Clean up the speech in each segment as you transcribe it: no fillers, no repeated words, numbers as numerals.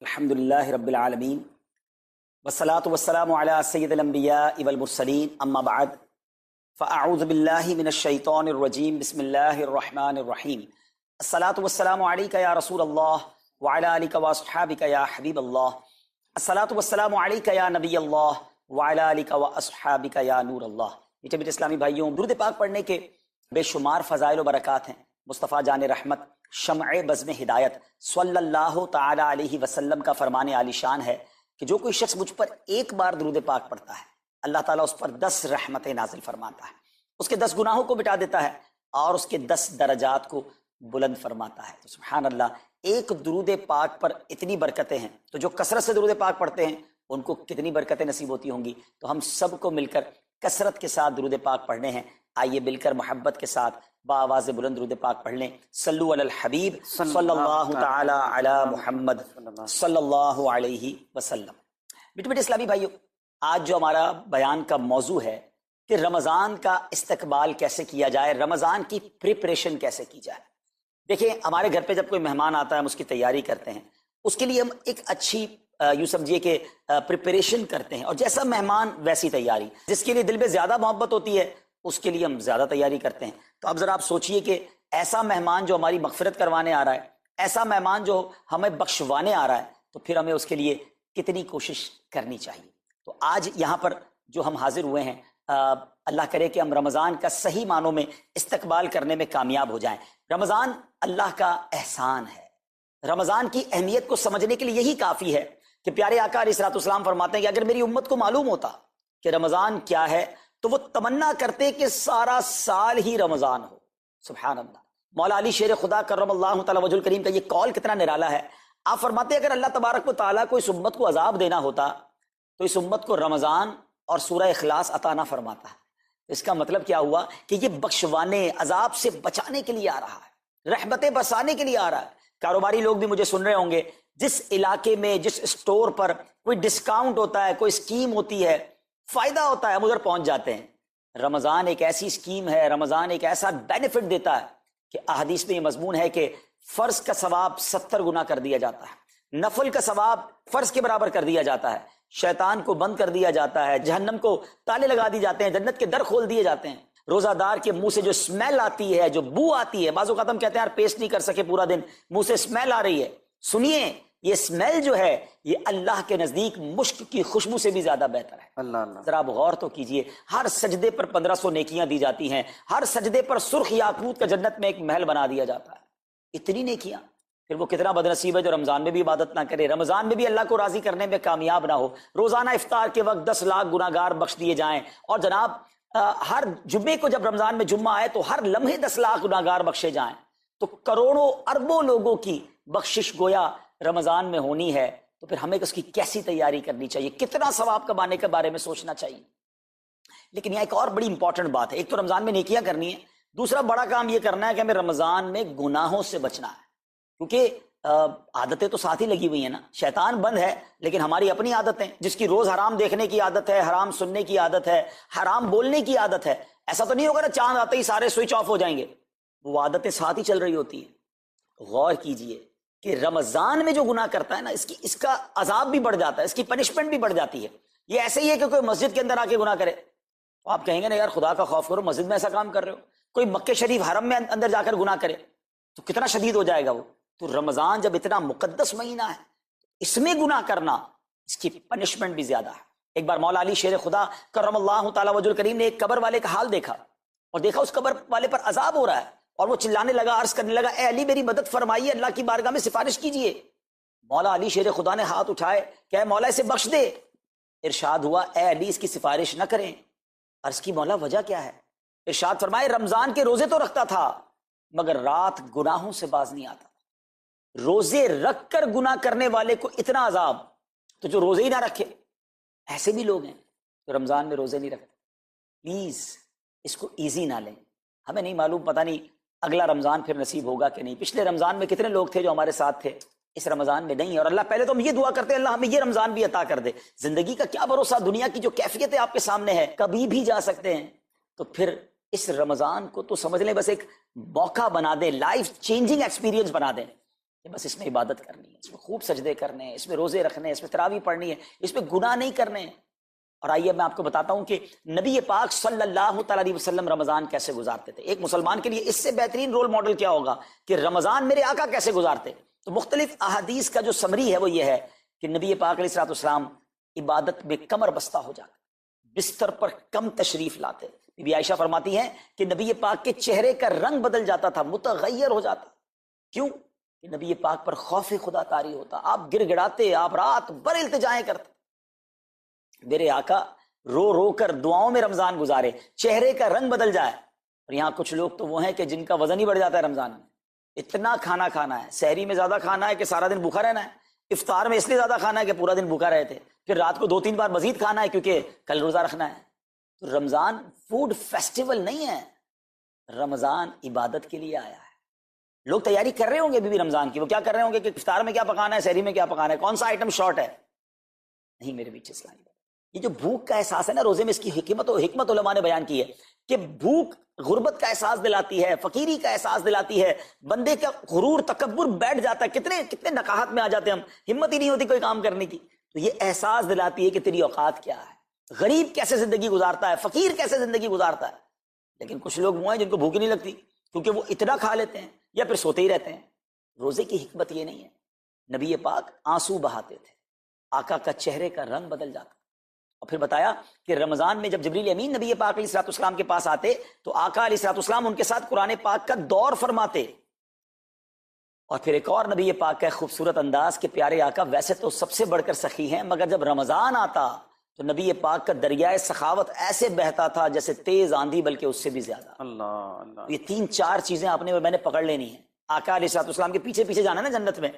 الحمدللہ رب العالمین والصلاة والسلام علی سید الانبیاء والمرسلین اما بعد فاعوذ باللہ من الشیطان الرجیم بسم اللہ الرحمن الرحیم الصلاة والسلام علیک یا رسول اللہ وعلی آلک واصحابک یا حبیب اللہ الصلاة والسلام علیک یا نبی اللہ وعلی آلک واصحابک یا نور اللہ۔ میٹھے میٹھے اسلامی بھائیوں، درود پاک پڑھنے کے بے شمار فضائل و برکات ہیں۔ مصطفیٰ جان رحمت شمع بزم ہدایت صلی اللہ تعالی علیہ وسلم کا فرمان عالی شان ہے کہ جو کوئی شخص مجھ پر ایک بار درود پاک پڑھتا ہے، اللہ تعالیٰ اس پر 10 رحمتیں نازل فرماتا ہے، اس کے 10 گناہوں کو مٹا دیتا ہے اور اس کے 10 درجات کو بلند فرماتا ہے۔ تو سبحان اللہ، ایک درود پاک پر اتنی برکتیں ہیں، تو جو کثرت سے درود پاک پڑھتے ہیں ان کو کتنی برکتیں نصیب ہوتی ہوں گی۔ تو ہم سب کو مل کر کثرت کے ساتھ درود پاک پڑھنے ہیں۔ آئیے مل کر محبت کے ساتھ بآواز بلند درود پاک پڑھ لیں۔ صلو علی الحبیب صلی اللہ تعالی علی محمد صلی اللہ علیہ وسلم۔ میٹھے میٹھے اسلامی بھائیو، آج جو ہمارا بیان کا موضوع ہے کہ رمضان کا استقبال کیسے کیا جائے، رمضان کی پریپریشن کیسے کی جائے۔ دیکھیں، ہمارے گھر پہ جب کوئی مہمان آتا ہے ہم اس کی تیاری کرتے ہیں، اس کے لیے ہم ایک اچھی یوں سمجھیے کہ پریپریشن کرتے ہیں، اور جیسا مہمان ویسی تیاری۔ جس کے لیے دل میں زیادہ محبت ہوتی ہے اس کے لیے ہم زیادہ تیاری کرتے ہیں۔ تو اب ذرا آپ سوچئے کہ ایسا مہمان جو ہماری مغفرت کروانے آ رہا ہے، ایسا مہمان جو ہمیں بخشوانے آ رہا ہے، تو پھر ہمیں اس کے لیے کتنی کوشش کرنی چاہیے۔ تو آج یہاں پر جو ہم حاضر ہوئے ہیں، اللہ کرے کہ ہم رمضان کا صحیح معنوں میں استقبال کرنے میں کامیاب ہو جائیں۔ رمضان اللہ کا احسان ہے۔ رمضان کی اہمیت کو سمجھنے کے لیے یہی کافی ہے کہ پیارے آقا علیہ الصلوۃ والسلام فرماتے ہیں کہ اگر میری امت کو معلوم ہوتا کہ رمضان کیا ہے تو وہ تمنا کرتے کہ سارا سال ہی رمضان ہو۔ سبحان اللہ۔ مولا علی شیر خدا کرم اللہ تعالی وجہ الکریم کا یہ قول کتنا نرالا ہے۔ آپ فرماتے ہیں اگر اللہ تبارک و تعالیٰ کو اس امت کو عذاب دینا ہوتا تو اس امت کو رمضان اور سورہ اخلاص عطا نہ فرماتا۔ اس کا مطلب کیا ہوا کہ یہ بخشوانے، عذاب سے بچانے کے لیے آ رہا ہے، رحمتیں برسانے کے لیے آ رہا ہے۔ کاروباری لوگ بھی مجھے سن رہے ہوں گے، جس علاقے میں جس اسٹور پر کوئی ڈسکاؤنٹ ہوتا ہے، کوئی اسکیم ہوتی ہے، فائدہ ہوتا ہے، ہم ادھر پہنچ جاتے ہیں۔ رمضان ایک ایسی اسکیم ہے، رمضان ایک ایسا بینیفٹ دیتا ہے کہ احادیث میں یہ مضمون ہے کہ فرض کا ثواب 70 گنا کر دیا جاتا ہے، نفل کا ثواب فرض کے برابر کر دیا جاتا ہے، شیطان کو بند کر دیا جاتا ہے، جہنم کو تالے لگا دی جاتے ہیں، جنت کے در کھول دیے جاتے ہیں۔ روزہ دار کے منہ سے جو اسمیل آتی ہے، جو بو آتی ہے، بعض اوقات ہم کہتے ہیں یار پیسٹ نہیں کر سکے پورا دن، منہ سے اسمیل آ رہی ہے، سنیے یہ اسمیل جو ہے یہ اللہ کے نزدیک مشک کی خوشبو سے بھی زیادہ بہتر ہے۔ اللہ اللہ۔ ذرا آپ غور تو کیجئے، ہر سجدے پر 1500 نیکیاں دی جاتی ہیں، ہر سجدے پر سرخ یاقوت کا جنت میں ایک محل بنا دیا جاتا ہے۔ اتنی نیکیاں، پھر وہ کتنا بدنصیب ہے جو رمضان میں بھی عبادت نہ کرے، رمضان میں بھی اللہ کو راضی کرنے میں کامیاب نہ ہو۔ روزانہ افطار کے وقت 10 لاکھ گناہگار بخش دیے جائیں، اور جناب ہر جمعے کو جب رمضان میں جمعہ آئے تو ہر لمحے 10 لاکھ گناہگار بخشے جائیں، تو کروڑوں اربوں لوگوں کی بخشش گویا رمضان میں ہونی ہے۔ تو پھر ہمیں اس کی کیسی تیاری کرنی چاہیے، کتنا ثواب کمانے کے بارے میں سوچنا چاہیے۔ لیکن یہاں ایک اور بڑی امپورٹنٹ بات ہے، ایک تو رمضان میں نیکیاں کرنی ہے، دوسرا بڑا کام یہ کرنا ہے کہ ہمیں رمضان میں گناہوں سے بچنا ہے، کیونکہ عادتیں تو ساتھ ہی لگی ہوئی ہیں نا۔ شیطان بند ہے لیکن ہماری اپنی عادتیں، جس کی روز حرام دیکھنے کی عادت ہے، حرام سننے کی عادت ہے، حرام بولنے کی عادت ہے، ایسا تو نہیں ہوگا نا چاند آتے ہی سارے سوئچ آف ہو جائیں گے، وہ عادتیں ساتھ ہی چل رہی ہوتی ہیں۔ غور کیجئے کہ رمضان میں جو گناہ کرتا ہے نا، اس کا عذاب بھی بڑھ جاتا ہے، اس کی پنشمنٹ بھی بڑھ جاتی ہے۔ یہ ایسے ہی ہے کہ کوئی مسجد کے اندر آ کے گناہ کرے تو آپ کہیں گے نا یار خدا کا خوف کرو، مسجد میں ایسا کام کر رہے ہو۔ کوئی مکہ شریف حرم میں اندر جا کر گناہ کرے تو کتنا شدید ہو جائے گا وہ۔ تو رمضان جب اتنا مقدس مہینہ ہے، اس میں گناہ کرنا، اس کی پنشمنٹ بھی زیادہ ہے۔ ایک بار مولا علی شیر خدا کرم اللہ تعالی وجہ الکریم نے ایک قبر والے کا حال دیکھا، اور دیکھا اس قبر والے پر عذاب ہو رہا ہے، اور وہ چلانے لگا، عرض کرنے لگا اے علی میری مدد فرمائیے، اللہ کی بارگاہ میں سفارش کیجئے۔ مولا علی شیر خدا نے ہاتھ اٹھائے کہ اے مولا اسے بخش دے۔ ارشاد ہوا اے علی اس کی سفارش نہ کریں۔ عرض کی مولا وجہ کیا ہے؟ ارشاد فرمائے رمضان کے روزے تو رکھتا تھا مگر رات گناہوں سے باز نہیں آتا۔ روزے رکھ کر گناہ کرنے والے کو اتنا عذاب، تو جو روزے ہی نہ رکھے، ایسے بھی لوگ ہیں جو رمضان میں روزے نہیں رکھتے۔ پلیز اس کو ایزی نہ لیں۔ ہمیں نہیں معلوم، پتہ نہیں اگلا رمضان پھر نصیب ہوگا کہ نہیں۔ پچھلے رمضان میں کتنے لوگ تھے جو ہمارے ساتھ تھے، اس رمضان میں نہیں۔ اور اللہ پہلے تو ہم یہ دعا کرتے ہیں اللہ ہمیں یہ رمضان بھی عطا کر دے۔ زندگی کا کیا بھروسہ، دنیا کی جو کیفیت آپ کے سامنے ہے کبھی بھی جا سکتے ہیں، تو پھر اس رمضان کو تو سمجھ لیں بس ایک موقع بنا دیں، لائف چینجنگ ایکسپیرینس بنا دیں کہ بس اس میں عبادت کرنی ہے، اس میں خوب سجدے کرنے ہیں، اس میں روزے رکھنے ہیں، اس میں تراویح پڑھنی ہے، اس میں گناہ نہیں کرنے ہیں۔ اور آئیے میں آپ کو بتاتا ہوں کہ نبی پاک صلی اللہ تعالیٰ علیہ وسلم رمضان کیسے گزارتے تھے۔ ایک مسلمان کے لیے اس سے بہترین رول ماڈل کیا ہوگا کہ رمضان میرے آقا کیسے گزارتے۔ تو مختلف احادیث کا جو سمری ہے وہ یہ ہے کہ نبی پاک علیہ السلام عبادت میں کمر بستہ ہو جاتے، بستر پر کم تشریف لاتے۔ بی بی عائشہ فرماتی ہیں کہ نبی پاک کے چہرے کا رنگ بدل جاتا تھا، متغیر ہو جاتا۔ کیوں؟ کہ نبی پاک پر خوف خدا طاری ہوتا، آپ گر گڑاتے، آپ رات بھر التجائیں کرتے۔ میرے آقا رو رو کر دعاؤں میں رمضان گزارے، چہرے کا رنگ بدل جائے۔ اور یہاں کچھ لوگ تو وہ ہیں کہ جن کا وزن ہی بڑھ جاتا ہے رمضان میں، اتنا کھانا کھانا ہے، سحری میں زیادہ کھانا ہے کہ سارا دن بھوکا رہنا ہے، افطار میں اس لیے زیادہ کھانا ہے کہ پورا دن بھوکا رہے تھے، پھر رات کو 2-3 بار مزید کھانا ہے کیونکہ کل روزہ رکھنا ہے۔ تو رمضان فوڈ فیسٹیول نہیں ہے، رمضان عبادت کے لیے آیا ہے۔ لوگ تیاری کر رہے ہوں گے ابھی بھی رمضان کی، وہ کیا کر رہے ہوں گے کہ افطار میں کیا پکانا ہے، سحری میں کیا پکانا ہے، کون سا آئٹم شارٹ ہے۔ نہیں میرے بیچ اسلامی بات، یہ جو بھوک کا احساس ہے نا روزے میں، اس کی حکمت علماء نے بیان کی ہے کہ بھوک غربت کا احساس دلاتی ہے، فقیری کا احساس دلاتی ہے، بندے کا غرور تکبر بیٹھ جاتا ہے، کتنے نکاہت میں آ جاتے ہیں ہم، ہمت ہی نہیں ہوتی کوئی کام کرنے کی۔ تو یہ احساس دلاتی ہے کہ تیری اوقات کیا ہے، غریب کیسے زندگی گزارتا ہے، فقیر کیسے زندگی گزارتا ہے۔ لیکن کچھ لوگ وہ ہیں جن کو بھوک نہیں لگتی کیونکہ وہ اتنا کھا لیتے ہیں یا پھر سوتے ہی رہتے ہیں۔ روزے کی حکمت یہ نہیں ہے، نبی پاک آنسو بہاتے تھے، آقا کا چہرے کا رنگ بدل جاتا۔ اور پھر بتایا کہ رمضان میں جب جبریل امین نبی پاک علیہ السلام کے پاس آتے تو آقا علیہ السلام ان کے ساتھ قرآن پاک کا دور فرماتے۔ اور پھر ایک اور نبی پاک کا خوبصورت انداز کہ پیارے آقا ویسے تو سب سے بڑھ کر سخی ہیں، مگر جب رمضان آتا تو نبی پاک کا دریائے سخاوت ایسے بہتا تھا جیسے تیز آندھی، بلکہ اس سے بھی زیادہ۔ اللہ، یہ 3-4 چیزیں آپ نے میں نے پکڑ لینی ہیں۔ آقا علیہ السلام کے پیچھے پیچھے جانا نا جنت میں،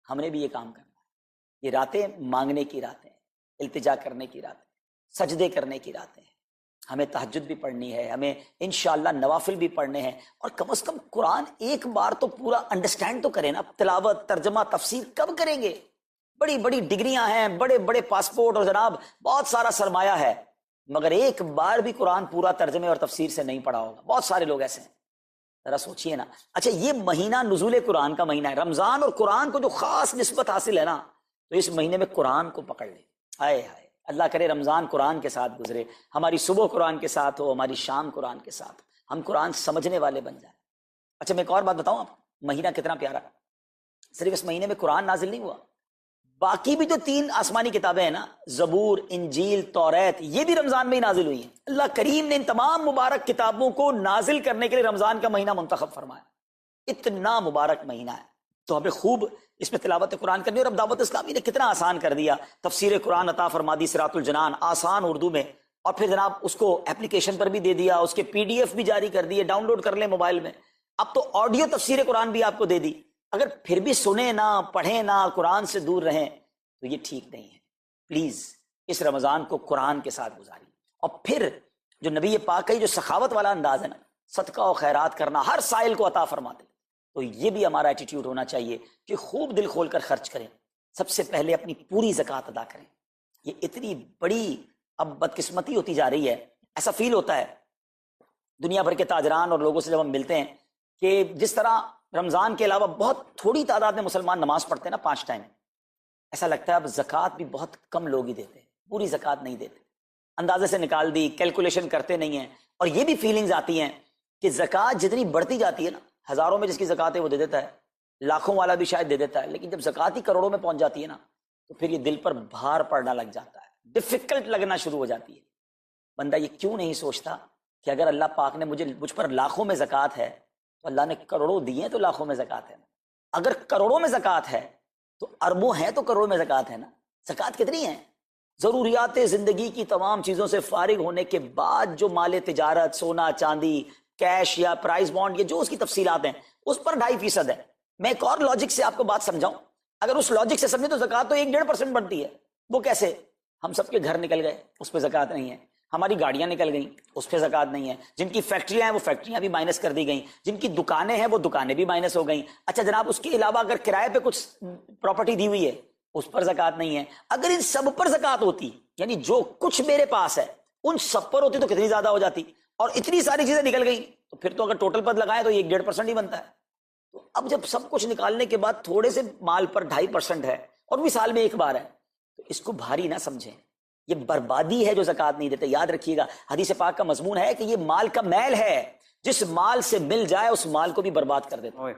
ہم نے بھی یہ کام کرنا ہے۔ یہ راتیں مانگنے کی راتیں، التجا کرنے کی راتیں، سجدے کرنے کی راتیں، ہمیں تہجد بھی پڑھنی ہے، ہمیں انشاءاللہ نوافل بھی پڑھنے ہیں، اور کم از کم قرآن ایک بار تو پورا انڈرسٹینڈ تو کریں نا۔ تلاوت، ترجمہ، تفسیر کب کریں گے؟ بڑی بڑی ڈگریاں ہیں، بڑے بڑے پاسپورٹ اور جناب بہت سارا سرمایہ ہے، مگر ایک بار بھی قرآن پورا ترجمے اور تفسیر سے نہیں پڑھا ہوگا۔ بہت سارے لوگ ایسے ہیں، ذرا سوچئے نا۔ اچھا یہ مہینہ نزول قرآن کا مہینہ ہے، رمضان اور قرآن کو جو خاص نسبت حاصل ہے نا، تو اس مہینے میں قرآن کو پکڑ لیں۔ ہائے ہائے، اللہ کرے رمضان قرآن کے ساتھ گزرے، ہماری صبح قرآن کے ساتھ ہو، ہماری شام قرآن کے ساتھ، ہم قرآن سمجھنے والے بن جائیں۔ اچھا میں ایک اور بات بتاؤں آپ، مہینہ کتنا پیارا ہے۔ صرف اس مہینے میں قرآن نازل نہیں ہوا، باقی بھی جو 3 آسمانی کتابیں ہیں نا، زبور، انجیل، توریت، یہ بھی رمضان میں ہی نازل ہوئی ہیں۔ اللہ کریم نے ان تمام مبارک کتابوں کو نازل کرنے کے لیے رمضان کا مہینہ منتخب فرمایا۔ اتنا مبارک مہینہ ہے تو ہمیں خوب اس میں تلاوت قرآن کرنی۔ اور اب دعوت اسلامی نے کتنا آسان کر دیا، تفسیر قرآن عطا فرما دی صراط الجنان آسان اردو میں، اور پھر جناب اس کو اپلیکیشن پر بھی دے دیا، اس کے PDF بھی جاری کر دیے، ڈاؤن لوڈ کر لیں موبائل میں۔ اب تو آڈیو تفسیر قرآن بھی آپ کو دے دی۔ اگر پھر بھی سنیں نہ، پڑھیں نہ، قرآن سے دور رہیں تو یہ ٹھیک نہیں ہے۔ پلیز اس رمضان کو قرآن کے ساتھ گزاری۔ اور پھر جو نبی پاک کا جو سخاوت والا انداز ہے نا، صدقہ و خیرات کرنا، ہر سائل کو عطا فرماتے، تو یہ بھی ہمارا ایٹیٹیوڈ ہونا چاہیے کہ خوب دل کھول کر خرچ کریں۔ سب سے پہلے اپنی پوری زکوٰۃ ادا کریں۔ یہ اتنی بڑی اب بدقسمتی ہوتی جا رہی ہے، ایسا فیل ہوتا ہے دنیا بھر کے تاجران اور لوگوں سے جب ہم ملتے ہیں کہ جس طرح رمضان کے علاوہ بہت تھوڑی تعداد میں مسلمان نماز پڑھتے ہیں نا 5 ٹائم، ایسا لگتا ہے اب زکوٰۃ بھی بہت کم لوگ ہی دیتے ہیں، پوری زکوٰۃ نہیں دیتے، اندازے سے نکال دی، کیلکولیشن کرتے نہیں ہیں۔ اور یہ بھی فیلنگز آتی ہیں کہ زکوٰۃ جتنی بڑھتی جاتی ہے نا، ہزاروں میں جس کی زکوٰۃ ہے وہ دے دیتا ہے، لاکھوں والا بھی شاید دے دیتا ہے، لیکن جب زکوٰۃ ہی کروڑوں میں پہنچ جاتی ہے نا، تو پھر یہ دل پر بھار پڑنا لگ جاتا ہے، ڈیفیکلٹ لگنا شروع ہو جاتی ہے۔ بندہ یہ کیوں نہیں سوچتا کہ اگر اللہ پاک نے مجھ پر لاکھوں میں زکوٰۃ ہے تو اللہ نے کروڑوں دیے تو لاکھوں میں زکوٰۃ ہے، اگر کروڑوں میں زکوٰۃ ہے تو اربوں ہیں تو کروڑوں میں زکوٰۃ ہے نا۔ زکوٰۃ کتنی ہے؟ ضروریات زندگی کی تمام چیزوں سے فارغ ہونے کے بعد جو مال تجارت، سونا چاندی، کیش یا پرائز بانڈ، یہ جو اس کی تفصیلات ہیں، اس پر 2.5% ہے۔ میں ایک اور لاجک سے آپ کو بات سمجھاؤں، اگر اس لاجک سے سمجھیں تو زکوٰۃ تو 1-1.5% بنتی ہے۔ وہ کیسے؟ ہم سب کے گھر نکل گئے، اس پہ زکوٰۃ نہیں ہے، ہماری گاڑیاں نکل گئیں، اس پہ زکوٰۃ نہیں ہے، جن کی فیکٹریاں ہیں وہ فیکٹریاں بھی مائنس کر دی گئیں، جن کی دکانیں ہیں وہ دکانیں بھی مائنس ہو گئیں۔ اچھا جناب اس کے علاوہ اگر کرائے پہ کچھ پراپرٹی دی ہوئی ہے اس پر زکوٰۃ نہیں ہے۔ اگر ان سب پر زکوٰۃ ہوتی، یعنی جو کچھ میرے پاس ہے ان سب پر ہوتی تو کتنی زیادہ ہو جاتی، اور اتنی ساری چیزیں نکل گئی تو پھر تو اگر ٹوٹل پر لگائیں تو یہ 1.5% ہی بنتا ہے۔ تو اب جب سب کچھ نکالنے کے بعد تھوڑے سے مال پر 2.5% ہے اور بھی سال میں ایک بار ہے، تو اس کو بھاری نہ سمجھیں، یہ بربادی ہے جو زکوٰۃ نہیں دیتے۔ یاد رکھیے گا حدیث پاک کا مضمون ہے کہ یہ مال کا میل ہے، جس مال سے مل جائے اس مال کو بھی برباد کر دیتا ہے۔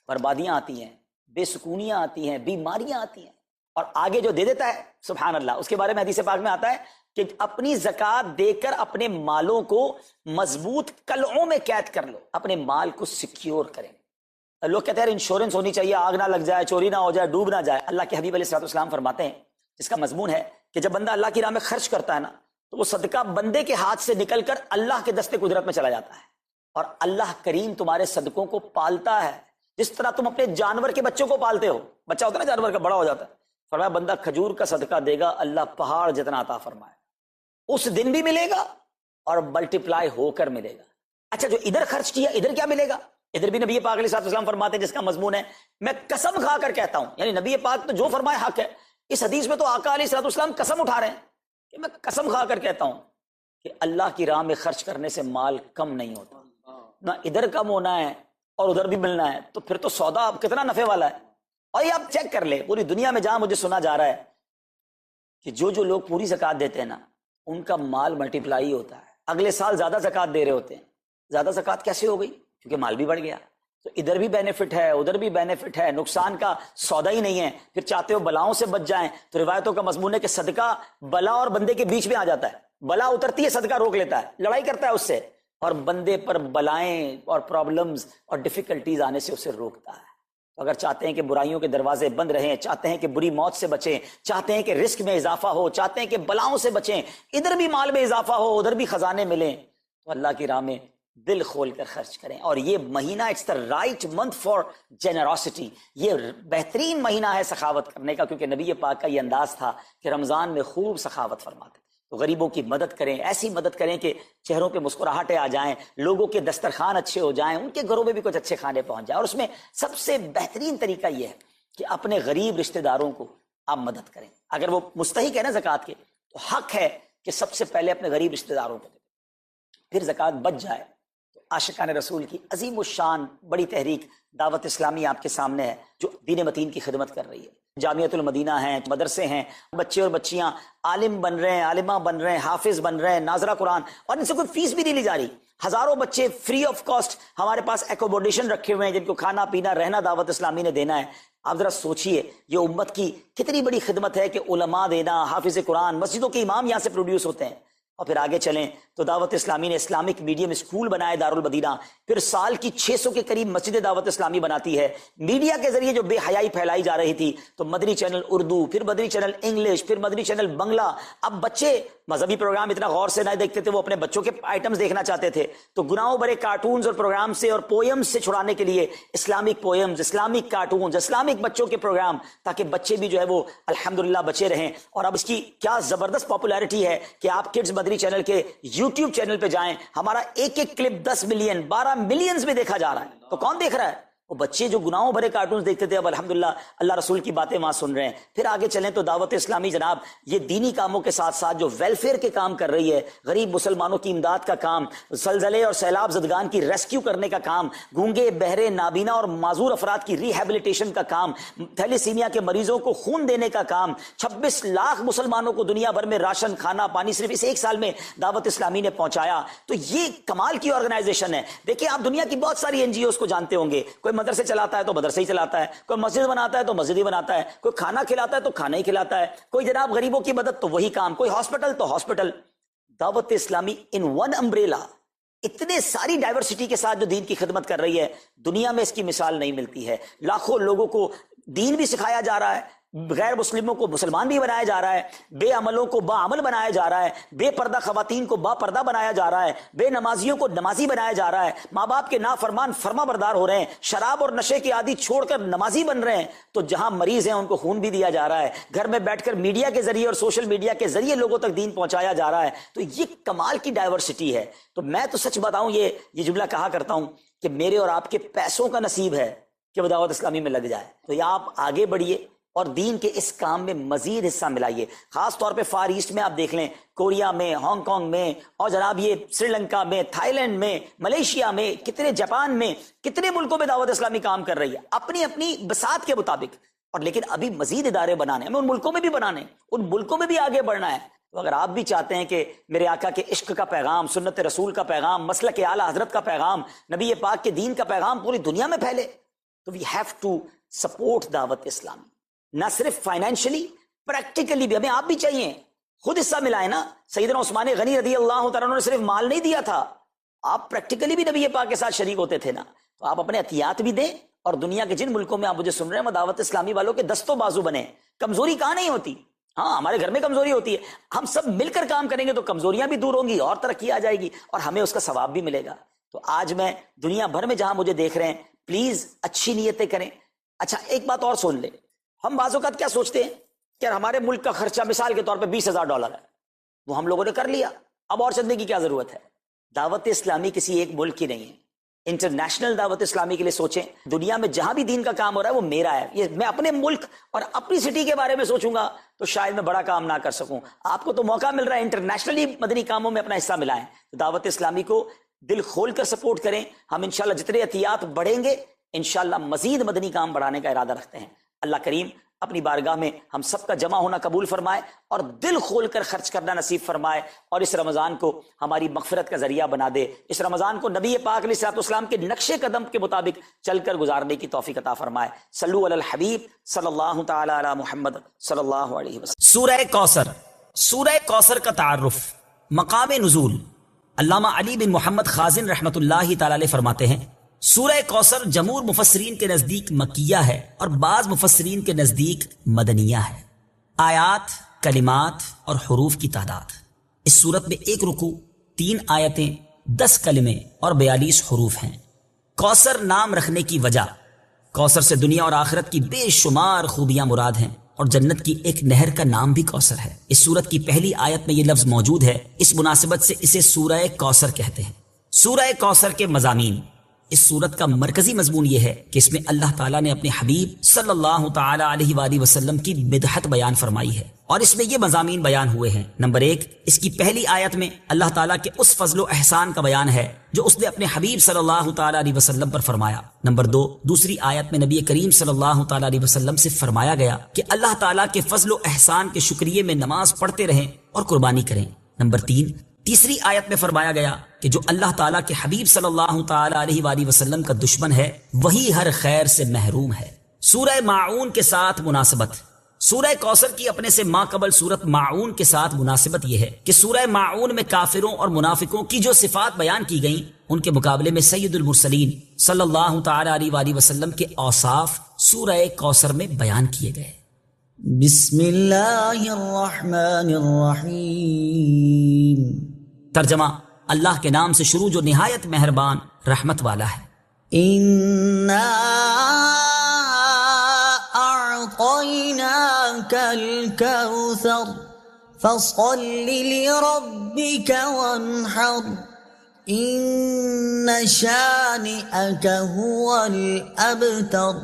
بربادیاں آتی ہیں، بے سکونیاں آتی ہیں، بیماریاں آتی ہیں، اور آگے جو دے دیتا ہے سبحان اللہ، اس کے بارے میں حدیث پاک میں آتا ہے کہ اپنی زکوٰۃ دے کر اپنے مالوں کو مضبوط قلعوں میں قید کر لو، اپنے مال کو سیکیور کریں۔ لوگ کہتے ہیں انشورنس ہونی چاہیے، آگ نہ لگ جائے، چوری نہ ہو جائے، ڈوب نہ جائے۔ اللہ کے حبیب علیہ الصلوۃ والسلام فرماتے ہیں، جس کا مضمون ہے کہ جب بندہ اللہ کی راہ میں خرچ کرتا ہے نا، تو وہ صدقہ بندے کے ہاتھ سے نکل کر اللہ کے دستے قدرت میں چلا جاتا ہے، اور اللہ کریم تمہارے صدقوں کو پالتا ہے جس طرح تم اپنے جانور کے بچوں کو پالتے ہو۔ بچہ ہوتا ہے نا جانور کا، بڑا ہو جاتا ہے، فرمایا بندہ کھجور کا صدقہ دے گا، اللہ پہاڑ جتنا عطا فرمائے، اس دن بھی ملے گا اور ملٹیپلائی ہو کر ملے گا۔ اچھا جو ادھر خرچ کیا ادھر کیا ملے گا؟ ادھر بھی نبی پاک علیہ الصلوۃ والسلام فرماتے ہیں، جس کا مضمون ہے میں قسم کھا کر کہتا ہوں، یعنی نبی پاک تو جو فرمائے حق ہے۔ اس حدیث میں تو آقا علیہ الصلوۃ والسلام قسم اٹھا رہے ہیں کہ میں قسم کھا کر کہتا ہوں کہ اللہ کی راہ میں خرچ کرنے سے مال کم نہیں ہوتا، نہ ادھر کم ہونا ہے اور ادھر بھی ملنا ہے، تو پھر تو سودا اب کتنا نفع والا ہے۔ اور یہ آپ چیک کر لیں پوری دنیا میں، جہاں مجھے سنا جا رہا ہے کہ جو لوگ پوری زکوٰۃ دیتے ہیں نا، ان کا مال ملٹیپلائی ہوتا ہے، اگلے سال زیادہ زکوٰۃ دے رہے ہوتے ہیں۔ زیادہ زکوٰۃ کیسے ہو گئی؟ کیونکہ مال بھی بڑھ گیا، تو ادھر بھی بینیفٹ ہے ادھر بھی بینیفٹ ہے، نقصان کا سودا ہی نہیں ہے۔ پھر چاہتے ہو بلاؤں سے بچ جائیں، تو روایتوں کا مضمون ہے کہ صدقہ بلا اور بندے کے بیچ میں آ جاتا ہے، بلا اترتی ہے صدقہ روک لیتا ہے، لڑائی کرتا ہے اس سے، اور بندے پر بلائیں اور پرابلمز اور ڈیفیکلٹیز آنے سے اسے روکتا ہے۔ اگر چاہتے ہیں کہ برائیوں کے دروازے بند رہیں، چاہتے ہیں کہ بری موت سے بچیں، چاہتے ہیں کہ رزق میں اضافہ ہو، چاہتے ہیں کہ بلاؤں سے بچیں، ادھر بھی مال میں اضافہ ہو ادھر بھی خزانے ملیں، تو اللہ کی راہ میں دل کھول کر خرچ کریں۔ اور یہ مہینہ it's the right month for generosity, یہ بہترین مہینہ ہے سخاوت کرنے کا، کیونکہ نبی پاک کا یہ انداز تھا کہ رمضان میں خوب سخاوت فرماتے تھے۔ تو غریبوں کی مدد کریں، ایسی مدد کریں کہ چہروں پہ مسکراہٹیں آ جائیں، لوگوں کے دسترخوان اچھے ہو جائیں، ان کے گھروں میں بھی کچھ اچھے کھانے پہنچ جائیں۔ اور اس میں سب سے بہترین طریقہ یہ ہے کہ اپنے غریب رشتہ داروں کو آپ مدد کریں۔ اگر وہ مستحق ہے نا زکوٰۃ کے، تو حق ہے کہ سب سے پہلے اپنے غریب رشتہ داروں کو دیں، پھر زکوٰۃ بچ جائے تو عاشقان رسول کی عظیم الشان بڑی تحریک دعوت اسلامی آپ کے سامنے ہے، جو دین متین کی خدمت کر رہی ہے۔ جامعۃ المدینہ ہیں، مدرسے ہیں، بچے اور بچیاں عالم بن رہے ہیں، عالمہ بن رہے ہیں، حافظ بن رہے ہیں، ناظرہ قرآن، اور ان سے کوئی فیس بھی نہیں لی جا رہی۔ ہزاروں بچے فری آف کاسٹ ہمارے پاس ایکوموڈیشن رکھے ہوئے ہیں، جن کو کھانا پینا رہنا دعوت اسلامی نے دینا ہے۔ آپ ذرا سوچئے یہ امت کی کتنی بڑی خدمت ہے کہ علماء دینا، حافظ قرآن، مسجدوں کے امام یہاں سے پروڈیوس ہوتے ہیں۔ اور پھر آگے چلیں تو دعوت اسلامی نے اسلامک میڈیم اسکول بنائے دارالمدینہ، پھر سال کی 600 کے قریب مسجد دعوت اسلامی بناتی ہے۔ میڈیا کے ذریعے جو بے حیائی پھیلائی جا رہی تھی، تو مدنی چینل اردو، پھر مدنی چینل انگلش، پھر مدنی چینل بنگلہ۔ اب بچے مذہبی پروگرام اتنا غور سے نہ دیکھتے تھے، وہ اپنے بچوں کے آئٹمز دیکھنا چاہتے تھے، تو گناہوں بھرے کارٹونز اور پروگرام سے اور پوئمز سے چھڑانے کے لیے Islamic poems, Islamic cartoons, Islamic بچوں کے پروگرام، تاکہ بچے بھی جو ہے وہ الحمدللہ بچے رہیں۔ اور اب اس کی کیا زبردست پاپولیرٹی ہے کہ آپ کڈز مدنی چینل کے یوٹیوب چینل پہ جائیں، ہمارا ایک ایک کلپ 10 ملین 12 ملینز میں دیکھا جا رہا ہے۔ تو کون دیکھ رہا ہے؟ وہ بچے جو گناہوں بھرے کارٹونز دیکھتے تھے، اب الحمدللہ اللہ رسول کی باتیں وہاں سن رہے ہیں۔ پھر آگے چلیں تو دعوت اسلامی جناب یہ دینی کاموں کے ساتھ ساتھ جو ویلفیئر کے کام کر رہی ہے، غریب مسلمانوں کی امداد کا کام، زلزلے اور سیلاب زدگان کی ریسکیو کرنے کا کام، گونگے بہرے نابینا اور معذور افراد کی ریہیبلیٹیشن کا کام، تھیلیسیمیا کے مریضوں کو خون دینے کا کام، 26 لاکھ مسلمانوں کو دنیا بھر میں راشن، کھانا پانی صرف اس ایک سال میں دعوت اسلامی نے پہنچایا۔ تو یہ کمال کی آرگنائزیشن ہے۔ دیکھیں آپ دنیا کی بہت ساری این جی اوز کو جانتے ہوں گے، کوئی مدرسے چلاتا ہے تو مدرسے ہی چلاتا ہے، کوئی مسجد بناتا ہے تو مسجد ہی بناتا ہے، کوئی کھانا کھلاتا ہے تو کھانا ہی کھلاتا ہے، کوئی جناب غریبوں کی مدد تو وہی کام، کوئی ہاسپٹل تو ہاسپٹل۔ دعوت اسلامی ان ون امبریلا اتنے ساری ڈائیورسٹی کے ساتھ جو دین کی خدمت کر رہی ہے، دنیا میں اس کی مثال نہیں ملتی ہے۔ لاکھوں لوگوں کو دین بھی سکھایا جا رہا ہے، غیر مسلموں کو مسلمان بھی بنایا جا رہا ہے، بے عملوں کو با عمل بنایا جا رہا ہے، بے پردہ خواتین کو با پردہ بنایا جا رہا ہے، بے نمازیوں کو نمازی بنایا جا رہا ہے، ماں باپ کے نافرمان فرما بردار ہو رہے ہیں، شراب اور نشے کی عادی چھوڑ کر نمازی بن رہے ہیں، تو جہاں مریض ہیں ان کو خون بھی دیا جا رہا ہے، گھر میں بیٹھ کر میڈیا کے ذریعے اور سوشل میڈیا کے ذریعے لوگوں تک دین پہنچایا جا رہا ہے۔ تو یہ کمال کی ڈائیورسٹی ہے۔ تو میں تو سچ بتاؤں یہ جملہ کہا کرتا ہوں کہ میرے اور آپ کے پیسوں کا نصیب ہے کہ وہ دعوت اسلامی میں لگ جائے۔ تو یا آپ آگے بڑھیے، اور دین کے اس کام میں مزید حصہ ملائیے. خاص طور پہ فار ایسٹ میں آپ دیکھ لیں، کوریا میں، ہانگ کانگ میں، اور جناب یہ سری لنکا میں، تھائی لینڈ میں، ملیشیا میں، کتنے جاپان میں، کتنے ملکوں میں دعوت اسلامی کام کر رہی ہے اپنی اپنی بساط کے مطابق. اور لیکن ابھی مزید ادارے بنانے ہیں، ہمیں ان ملکوں میں بھی بنانے ہیں، ان ملکوں میں بھی آگے بڑھنا ہے. تو اگر آپ بھی چاہتے ہیں کہ میرے آقا کے عشق کا پیغام، سنت رسول کا پیغام، مسلک اعلیٰ حضرت کا پیغام، نبی پاک کے دین کا پیغام پوری دنیا میں پھیلے، تو وی ہیو ٹو سپورٹ دعوت اسلامی. نہ صرف فائنینشلی، پریکٹیکلی بھی ہمیں آپ بھی چاہیے. خود حصہ ملائیں نا. سیدنا عثمان غنی رضی اللہ تعالیٰ عنہ نے صرف مال نہیں دیا تھا، آپ پریکٹیکلی بھی نبی پاک کے ساتھ شریک ہوتے تھے نا. تو آپ اپنے عطیات بھی دیں، اور دنیا کے جن ملکوں میں آپ مجھے سن رہے ہیں وہ دعوت اسلامی والوں کے دست و بازو بنے. کمزوری کہاں نہیں ہوتی. ہاں ہمارے گھر میں کمزوری ہوتی ہے، ہم سب مل کر کام کریں گے تو کمزوریاں بھی دور ہوں گی اور ترقی آ جائے گی اور ہمیں اس کا ثواب بھی ملے گا. تو آج میں دنیا بھر میں جہاں مجھے دیکھ رہے ہیں، پلیز اچھی نیتیں کریں. اچھا ایک بات اور سن لیں، ہم بعض اوقات کیا سوچتے ہیں کہ ہمارے ملک کا خرچہ مثال کے طور پہ $20,000 ہے، وہ ہم لوگوں نے کر لیا، اب اور چلنے کی کیا ضرورت ہے. دعوت اسلامی کسی ایک ملک کی نہیں ہے، انٹرنیشنل دعوت اسلامی کے لیے سوچیں. دنیا میں جہاں بھی دین کا کام ہو رہا ہے وہ میرا ہے. یہ میں اپنے ملک اور اپنی سٹی کے بارے میں سوچوں گا تو شاید میں بڑا کام نہ کر سکوں. آپ کو تو موقع مل رہا ہے انٹرنیشنلی مدنی کاموں میں اپنا حصہ ملائیں. دعوت اسلامی کو دل کھول کر سپورٹ کریں. ہم انشاءاللہ جتنے عطیات بڑھیں گے انشاءاللہ مزید مدنی کام بڑھانے کا ارادہ رکھتے ہیں. اللہ کریم اپنی بارگاہ میں ہم سب کا جمع ہونا قبول فرمائے اور دل کھول کر خرچ کرنا نصیب فرمائے، اور اس رمضان کو ہماری مغفرت کا ذریعہ بنا دے. اس رمضان کو نبی پاک علیہ الصلوۃ والسلام کے نقش قدم کے مطابق چل کر گزارنے کی توفیق عطا فرمائے. صلو علی الحبیب صلی اللہ تعالی علی محمد صلی اللہ علیہ وسلم. سورہ کوثر. سورہ کوثر کا تعارف، مقام نزول. علامہ علی بن محمد خازن رحمۃ اللہ تعالی علیہ فرماتے ہیں سورہ کوثر جمہور مفسرین کے نزدیک مکیہ ہے اور بعض مفسرین کے نزدیک مدنیہ ہے. آیات، کلمات اور حروف کی تعداد، اس صورت میں 1 رکوع، 3 آیتیں، 10 کلمے اور 42 حروف ہیں. کوثر نام رکھنے کی وجہ، کوثر سے دنیا اور آخرت کی بے شمار خوبیاں مراد ہیں اور جنت کی ایک نہر کا نام بھی کوثر ہے. اس سورت کی پہلی آیت میں یہ لفظ موجود ہے، اس مناسبت سے اسے سورہ کوثر کہتے ہیں. سورہ کوثر کے مضامین. اس سورت کا مرکزی مضمون یہ ہے کہ اس میں اللہ تعالیٰ نے اپنے حبیب صلی اللہ تعالی علیہ وآلہ وسلم کی مدحت بیان فرمائی ہے، اور اس میں یہ مضامین بیان ہوئے ہیں. نمبر 1، اس کی پہلی آیت میں اللہ تعالیٰ کے اس فضل و احسان کا بیان ہے جو اس نے اپنے حبیب صلی اللہ تعالی علیہ وسلم پر فرمایا. نمبر 2، دوسری آیت میں نبی کریم صلی اللہ تعالی علیہ وسلم سے فرمایا گیا کہ اللہ تعالیٰ کے فضل و احسان کے شکریے میں نماز پڑھتے رہیں اور قربانی کریں. نمبر 3، تیسری آیت میں فرمایا گیا کہ جو اللہ تعالیٰ کے حبیب صلی اللہ تعالی علیہ وآلہ وسلم کا دشمن ہے وہی ہر خیر سے محروم ہے. سورہ ماعون کے ساتھ مناسبت. سورہ کوثر کی اپنے سے ماقبل سورت ماعون کے ساتھ مناسبت یہ ہے کہ سورہ ماعون میں کافروں اور منافقوں کی جو صفات بیان کی گئیں ان کے مقابلے میں سید المرسلین صلی اللہ تعالی علیہ وآلہ وسلم کے اوصاف سورہ کوثر میں بیان کیے گئے. بسم اللہ الرحمن الرحیم. ترجمہ، اللہ کے نام سے شروع جو نہایت مہربان رحمت والا ہے. اِنَّا أَعْطَيْنَاكَ الْكَوْثَرَ فَصَلِّ لِرَبِّكَ وَانْحَرْ إِنَّ شَانِئَكَ هُوَ الْأَبْتَرُ.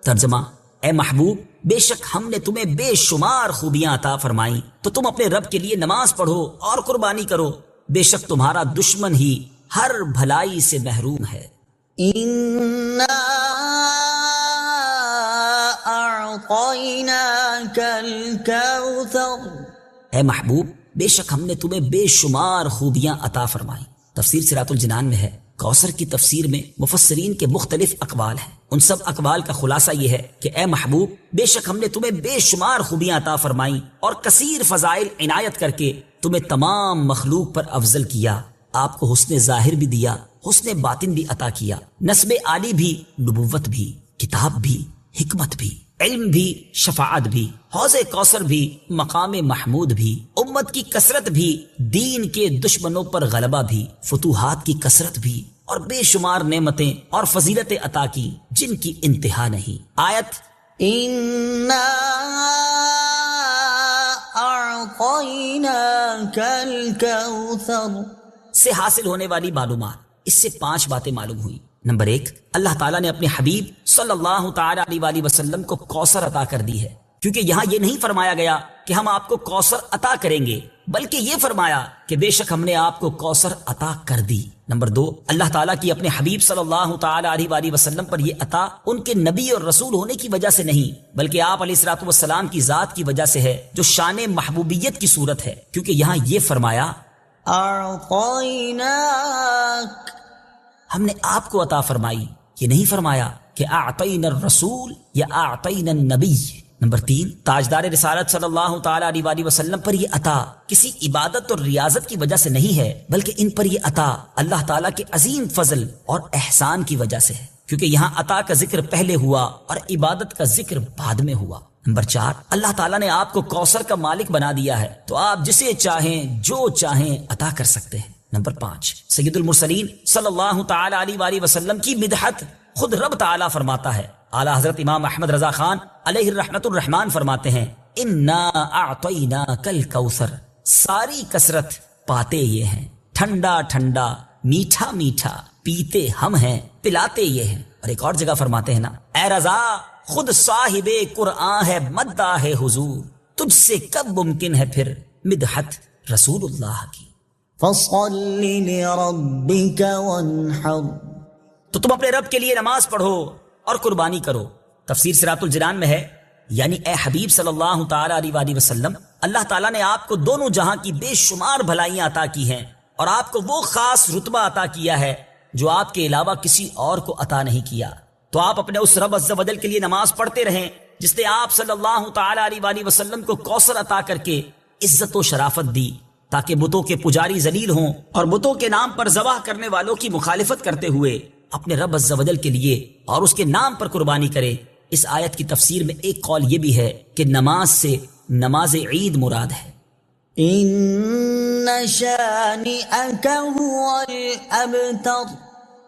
ترجمہ، اے محبوب، بے شک ہم نے تمہیں بے شمار خوبیاں عطا فرمائیں تو تم اپنے رب کے لیے نماز پڑھو اور قربانی کرو، بے شک تمہارا دشمن ہی ہر بھلائی سے محروم ہے. إِنَّا أَعْطَيْنَاكَ الْكَوْثَرَ. اے محبوب، بے شک ہم نے تمہیں بے شمار خوبیاں عطا فرمائیں. تفسیر صراط الجنان میں ہے کوثر کی تفسیر میں مفسرین کے مختلف اقوال ہیں. ان سب اقوال کا خلاصہ یہ ہے کہ اے محبوب، بے شک ہم نے تمہیں بے شمار خوبیاں عطا فرمائیں اور کثیر فضائل عنایت کر کے تمہیں تمام مخلوق پر افضل کیا. آپ کو حسن ظاہر بھی دیا، حسن باطن بھی عطا کیا، نسب عالی بھی، نبوت بھی، کتاب بھی، حکمت بھی، علم بھی، شفاعت بھی، حوض کوثر بھی، مقام محمود بھی، امت کی کثرت بھی، دین کے دشمنوں پر غلبہ بھی، فتوحات کی کثرت بھی، اور بے شمار نعمتیں اور فضیلتیں عطا کی جن کی انتہا نہیں. آیت إِنَّا أَعْطَيْنَاكَ الْكَوْثَرَ سے حاصل ہونے والی معلومات. اس سے 5 باتیں معلوم ہوئی. نمبر 1، اللہ تعالیٰ نے اپنے حبیب صلی اللہ تعالی علیہ وآلہ وسلم کو کوثر عطا کر دی ہے، کیونکہ یہاں یہ نہیں فرمایا گیا کہ ہم آپ کو کوثر عطا کریں گے، بلکہ یہ فرمایا کہ بے شک ہم نے آپ کو کوثر عطا کر دی۔ نمبر 2، اللہ تعالیٰ کی اپنے حبیب صلی اللہ تعالی علیہ وآلہ وسلم پر یہ عطا ان کے نبی اور رسول ہونے کی وجہ سے نہیں، بلکہ آپ علیہ الصلوۃ والسلام کی ذات کی وجہ سے ہے، جو شان محبوبیت کی صورت ہے، کیونکہ یہاں یہ فرمایا أعطيناك، ہم نے آپ کو عطا فرمائی، یہ نہیں فرمایا کہ اعطینا الرسول یا اعطینا النبی۔ نمبر 3، تاجدار رسالت صلی اللہ تعالی علیہ وآلہ وسلم پر یہ عطا کسی عبادت اور ریاضت کی وجہ سے نہیں ہے، بلکہ ان پر یہ عطا اللہ تعالیٰ کے عظیم فضل اور احسان کی وجہ سے ہے، کیونکہ یہاں عطا کا ذکر پہلے ہوا اور عبادت کا ذکر بعد میں ہوا۔ نمبر 4، اللہ تعالیٰ نے آپ کو کوثر کا مالک بنا دیا ہے، تو آپ جسے چاہیں جو چاہیں عطا کر سکتے ہیں۔ نمبر 5، سید المرسلین صلی اللہ تعالی علیہ وآلہ وسلم کی مدحت خود رب تعالیٰ فرماتا ہے۔ اعلیٰ حضرت امام احمد رضا خان علیہ الرحمت الرحمان فرماتے ہیں، انا اعطیناک الکوثر، ساری کثرت پاتے یہ ہیں، ٹھنڈا ٹھنڈا میٹھا میٹھا پیتے ہم ہیں، پلاتے یہ ہیں۔ اور ایک اور جگہ فرماتے ہیں نا، اے رضا خود صاحب قرآن ہے مداح حضور، تجھ سے کب ممکن ہے پھر مدحت رسول اللہ کی۔ فصل لربك وانحر، تو تم اپنے رب کے لیے نماز پڑھو اور قربانی کرو۔ تفسیر صراط الجنان میں ہے، یعنی اے حبیب صلی اللہ تعالی علیہ وآلہ وسلم، اللہ تعالیٰ نے آپ کو دونوں جہاں کی بے شمار بھلائیاں عطا کی ہیں، اور آپ کو وہ خاص رتبہ عطا کیا ہے جو آپ کے علاوہ کسی اور کو عطا نہیں کیا۔ تو آپ اپنے اس رب عز و جل کے لیے نماز پڑھتے رہیں جس نے آپ صلی اللہ تعالی علیہ وآلہ وسلم کو کوثر عطا کر کے عزت و شرافت دی، تاکہ بتوں کے پجاری ذلیل ہوں اور بتوں کے نام پر ذبح کرنے والوں کی مخالفت کرتے ہوئے اپنے رب عز و جل کے لیے اور اس کے نام پر قربانی کرے۔ اس آیت کی تفسیر میں ایک قول یہ بھی ہے کہ نماز سے نماز عید مراد ہے۔ إن شانئك هو الأبتر،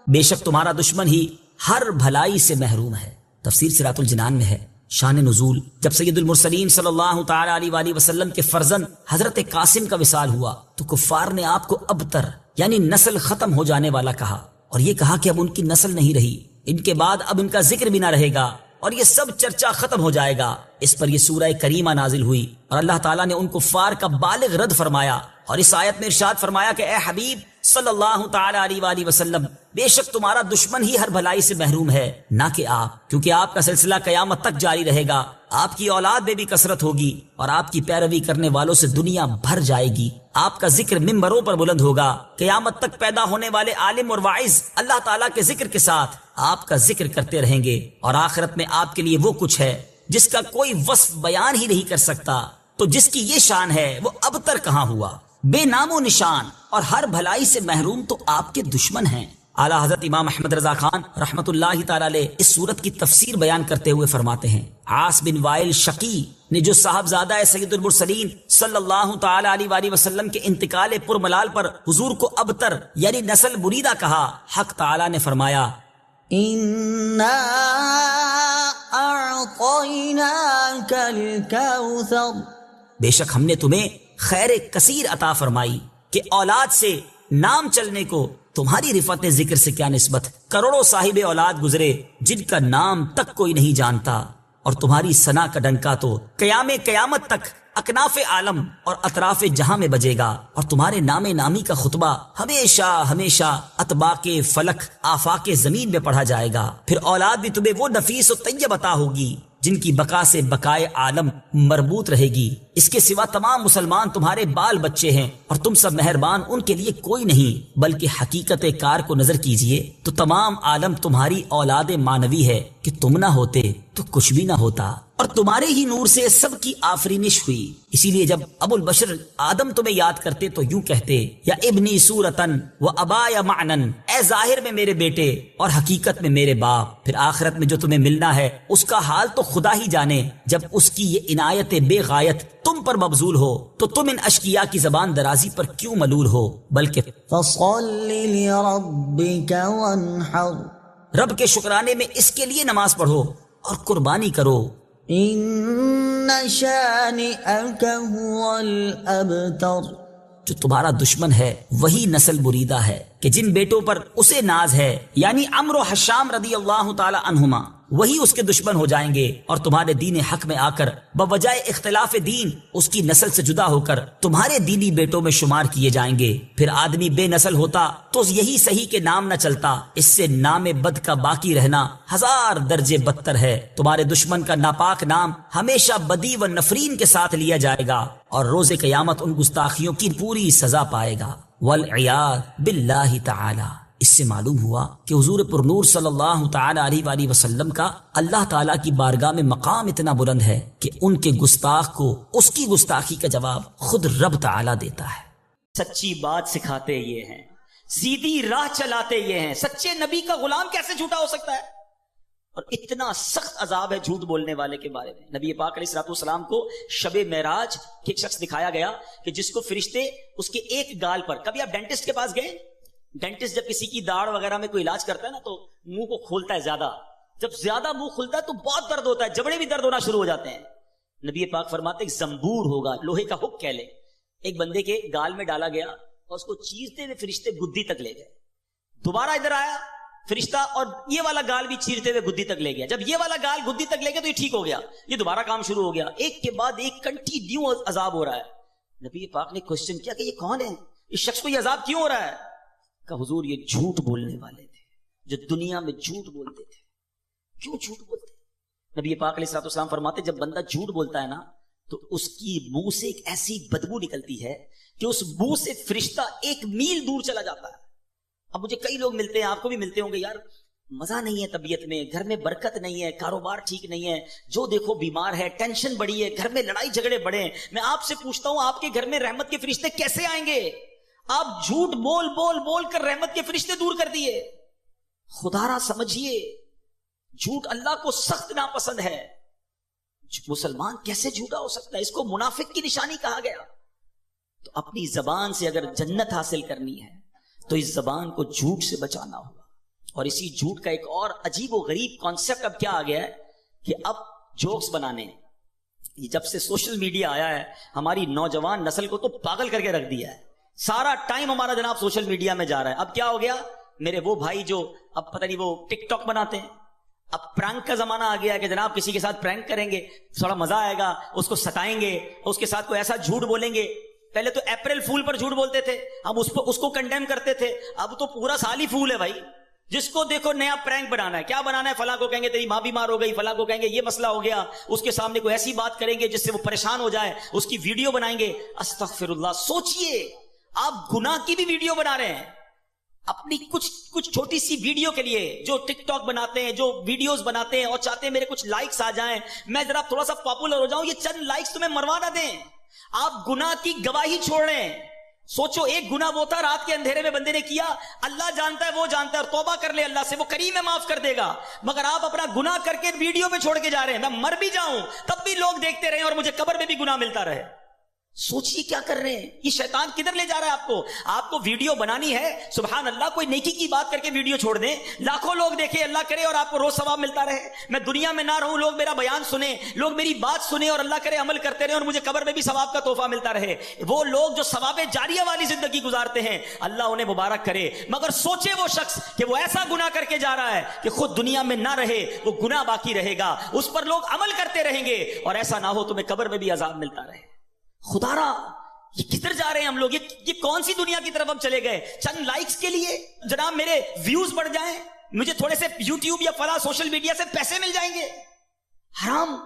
بے شک تمہارا دشمن ہی ہر بھلائی سے محروم ہے۔ تفسیر صراط الجنان میں ہے۔ شان نزول، جب سید المرسلین صلی اللہ تعالی علیہ وآلہ وسلم کے فرزند حضرت قاسم کا وصال ہوا تو کفار نے آپ کو ابتر یعنی نسل ختم ہو جانے والا کہا، اور یہ کہا کہ اب ان کی نسل نہیں رہی، ان کے بعد اب ان کا ذکر بھی نہ رہے گا اور یہ سب چرچا ختم ہو جائے گا۔ اس پر یہ سورہ کریمہ نازل ہوئی اور اللہ تعالیٰ نے ان کفار کا بالغ رد فرمایا، اور اس آیت میں ارشاد فرمایا کہ اے حبیب صلی اللہ تعالی علیہ وآلہ وسلم، بے شک تمہارا دشمن ہی ہر بھلائی سے محروم ہے، نہ کہ آپ، کیونکہ آپ کا سلسلہ قیامت تک جاری رہے گا، آپ کی اولاد میں بھی کثرت ہوگی اور آپ کی پیروی کرنے والوں سے دنیا بھر جائے گی۔ آپ کا ذکر ممبروں پر بلند ہوگا، قیامت تک پیدا ہونے والے عالم اور واعظ اللہ تعالیٰ کے ذکر کے ساتھ آپ کا ذکر کرتے رہیں گے، اور آخرت میں آپ کے لیے وہ کچھ ہے جس کا کوئی وصف بیان ہی نہیں کر سکتا۔ تو جس کی یہ شان ہے وہ ابتر کہاں ہوا، بے نام و نشان اور ہر بھلائی سے محروم تو آپ کے دشمن ہیں۔ اعلیٰ حضرت امام احمد رضا خان رحمت اللہ تعالی علیہ اس صورت کی تفسیر بیان کرتے ہوئے فرماتے ہیں، عاص بن وائل شقی نے جو صاحبزادہ سید المرسلین صلی اللہ تعالی علیہ وآلہ وسلم کے انتقال پرملال پر حضور کو ابتر یعنی نسل بریدہ کہا، حق تعالی نے فرمایا إنا أعطيناك الكوثر، بے شک ہم نے تمہیں خیر کثیر عطا فرمائی، کہ اولاد سے نام چلنے کو تمہاری رفعت ذکر سے کیا نسبت، کروڑوں صاحب اولاد گزرے جن کا نام تک کوئی نہیں جانتا، اور تمہاری ثنا کا ڈنکا تو قیامت تک اکناف عالم اور اطراف جہاں میں بجے گا، اور تمہارے نام نامی کا خطبہ ہمیشہ ہمیشہ اطباق فلک آفاق زمین میں پڑھا جائے گا۔ پھر اولاد بھی تمہیں وہ نفیس و طیب عطا ہوگی جن کی بقا سے بقائے عالم مربوط رہے گی۔ اس کے سوا تمام مسلمان تمہارے بال بچے ہیں، اور تم سب مہربان ان کے لیے کوئی نہیں، بلکہ حقیقت کار کو نظر کیجئے تو تمام عالم تمہاری اولاد مانوی ہے، کہ تم نہ ہوتے تو کچھ بھی نہ ہوتا، اور تمہارے ہی نور سے سب کی آفرینش ہوئی۔ اسی لیے جب ابو البشر آدم تمہیں یاد کرتے تو یوں کہتے، یا ابنی صورتن و ابایا معنن، اے ظاہر میں میرے بیٹے اور حقیقت میں میرے باپ۔ پھر آخرت میں جو تمہیں ملنا ہے اس کا حال تو خدا ہی جانے، جب اس کی یہ عنایت بے غایت تم پر مبذول ہو تو تم ان اشقیاء کی زبان درازی پر کیوں ملول ہو، بلکہ فصل لربك وانحر، رب کے شکرانے میں اس کے لیے نماز پڑھو اور قربانی کرو۔ إن شانئك هو الأبتر، جو تمہارا دشمن ہے وہی نسل بریدہ ہے کہ جن بیٹوں پر اسے ناز ہے، یعنی عمرو و حشام رضی اللہ تعالی عنہما، وہی اس کے دشمن ہو جائیں گے اور تمہارے دین حق میں آ کر بوجائے اختلاف دین اس کی نسل سے جدا ہو کر تمہارے دینی بیٹوں میں شمار کیے جائیں گے۔ پھر آدمی بے نسل ہوتا تو یہی صحیح کے نام نہ چلتا، اس سے نام بد کا باقی رہنا 1000 درجے بدتر ہے۔ تمہارے دشمن کا ناپاک نام ہمیشہ بدی و نفرین کے ساتھ لیا جائے گا اور روز قیامت ان گستاخیوں کی پوری سزا پائے گا۔ والعیاذ باللہ تعالی۔ اس سے معلوم ہوا کہ حضور پر نور صلی اللہ تعالی علیہ وآلہ وسلم کا اللہ تعالیٰ کی بارگاہ میں مقام اتنا بلند ہے کہ ان کے گستاخ کو اس کی گستاخی کا جواب خود رب تعالیٰ دیتا ہے۔ سچی بات سکھاتے یہ ہیں، سیدھی راہ چلاتے یہ ہیں۔ سچے نبی کا غلام کیسے جھوٹا ہو سکتا ہے؟ اور اتنا سخت عذاب ہے جھوٹ بولنے والے کے بارے میں۔ نبی پاک علیہ الصلوۃ والسلام کو شب معراج کے ایک شخص دکھایا گیا کہ جس کو فرشتے اس کے ایک گال پر، کبھی آپ ڈینٹسٹ کے پاس گئے؟ ڈینٹسٹ جب کسی کی داڑھ وغیرہ میں کوئی علاج کرتا ہے نا تو منہ کو کھولتا ہے زیادہ، جب زیادہ منہ کھلتا ہے تو بہت درد ہوتا ہے، جبڑے بھی درد ہونا شروع ہو جاتے ہیں۔ نبی پاک فرماتے ایک زنبور ہوگا، لوہے کا ہک کہہ لے، ایک بندے کے گال میں ڈالا گیا اور اس کو چیرتے ہوئے فرشتے گدی تک لے گئے۔ دوبارہ ادھر آیا فرشتہ اور یہ والا گال بھی چیرتے ہوئے گدی تک لے گیا۔ جب یہ والا گال گدی تک لے گیا تو یہ ٹھیک ہو گیا، یہ دوبارہ کام شروع ہو گیا۔ ایک کے بعد ایک کنٹینیو عذاب ہو رہا ہے۔ نبی پاک نے کوشچن کیا کہ یہ کون ہے، اس شخص کو یہ عذاب کیوں ہو رہا ہے؟ کہ حضور یہ جھوٹ بولنے والے تھے، جو دنیا میں جھوٹ بولتے تھے۔ کیوں جھوٹ بولتے؟ نبی پاک علیہ الصلوۃ والسلام فرماتے جب بندہ جھوٹ بولتا ہے نا تو اس کی منہ سے ایک ایسی بدبو نکلتی ہے کہ اس منہ سے فرشتہ 1 میل دور چلا جاتا ہے۔ اب مجھے کئی لوگ ملتے ہیں، آپ کو بھی ملتے ہوں گے، یار مزہ نہیں ہے طبیعت میں، گھر میں برکت نہیں ہے، کاروبار ٹھیک نہیں ہے، جو دیکھو بیمار ہے، ٹینشن بڑی ہے، گھر میں لڑائی جھگڑے بڑے ہیں۔ میں آپ سے پوچھتا ہوں آپ کے گھر میں رحمت کے فرشتے کیسے آئیں گے؟ آپ جھوٹ بول بول بول کر رحمت کے فرشتے دور کر دیے۔ خدا را سمجھیے، جھوٹ اللہ کو سخت ناپسند ہے۔ مسلمان کیسے جھوٹا ہو سکتا ہے؟ اس کو منافق کی نشانی کہا گیا۔ تو اپنی زبان سے اگر جنت حاصل کرنی ہے تو اس زبان کو جھوٹ سے بچانا ہوگا۔ اور اسی جھوٹ کا ایک اور عجیب و غریب کانسیپٹ اب کیا آ گیا ہے کہ اب جوکس بنانے، جب سے سوشل میڈیا آیا ہے ہماری نوجوان نسل کو تو پاگل کر کے رکھ دیا ہے۔ سارا ٹائم ہمارا جناب سوشل میڈیا میں جا رہا ہے۔ اب کیا ہو گیا، میرے وہ بھائی جو اب پتہ نہیں وہ ٹک ٹاک بناتے ہیں، اب پرینک کا زمانہ آ گیا ہے کہ جناب کسی کے ساتھ پرینک کریں گے، تھوڑا مزہ آئے گا، اس کو ستائیں گے، اس کے ساتھ کوئی ایسا جھوٹ بولیں گے۔ پہلے تو اپریل فول پر جھوٹ بولتے تھے، اب اس کو کنڈیم کرتے تھے، اب تو پورا سال ہی فول ہے بھائی۔ جس کو دیکھو نیا پرینک بنانا ہے، کیا بنانا ہے، فلاں کو کہیں گے تیری ماں بیمار ہو گئی، فلاں کو کہیں گے یہ مسئلہ ہو گیا، اس کے سامنے کوئی ایسی بات کریں گے جس سے وہ پریشان ہو جائے، اس کی ویڈیو بنائیں گے۔ استغفر اللہ، سوچئے آپ گناہ کی بھی ویڈیو بنا رہے ہیں اپنی کچھ چھوٹی سی ویڈیو کے لیے۔ جو ٹک ٹاک بناتے ہیں، جو ویڈیوز بناتے ہیں اور چاہتے ہیں میرے کچھ لائکس آ جائیں، میں ذرا تھوڑا سا پاپولر ہو جاؤں، یہ چند لائکس تمہیں مروا نہ دیں۔ آپ گناہ کی گواہی چھوڑ رہے ہیں۔ سوچو، ایک گناہ وہ تھا رات کے اندھیرے میں بندے نے کیا، اللہ جانتا ہے، وہ جانتا ہے، اور توبہ کر لے اللہ سے، وہ کریم ہے، معاف کر دے گا۔ مگر آپ اپنا گناہ کر کے ویڈیو پہ چھوڑ کے جا رہے ہیں۔ میں مر بھی جاؤں تب بھی لوگ دیکھتے رہیں اور مجھے قبر میں بھی گناہ ملتا رہے۔ سوچیے کیا کر رہے ہیں، یہ شیطان کدھر لے جا رہا ہے آپ کو ویڈیو بنانی ہے، سبحان اللہ، کوئی نیکی کی بات کر کے ویڈیو چھوڑ دیں، لاکھوں لوگ دیکھیں، اللہ کرے اور آپ کو روز ثواب ملتا رہے۔ میں دنیا میں نہ رہوں، لوگ میرا بیان سنیں، لوگ میری بات سنیں اور اللہ کرے عمل کرتے رہے اور مجھے قبر میں بھی ثواب کا تحفہ ملتا رہے۔ وہ لوگ جو ثواب جاریہ والی زندگی گزارتے ہیں، اللہ انہیں مبارک کرے۔ مگر سوچے وہ شخص کہ وہ ایسا گناہ کر کے جا رہا ہے کہ خود دنیا میں نہ رہے، وہ گناہ باقی رہے گا، اس پر لوگ عمل کرتے رہیں گے، اور ایسا نہ ہو تمہیں قبر میں بھی عذاب ملتا رہے۔ خدا را، یہ کدھر جا رہے ہیں ہم لوگ؟ یہ کون سی دنیا کی طرف ہم چلے گئے؟ چند لائکس کے لیے جناب میرے ویوز بڑھ جائیں، مجھے تھوڑے سے یوٹیوب یا فلاں سوشل میڈیا سے پیسے مل جائیں گے۔ حرام،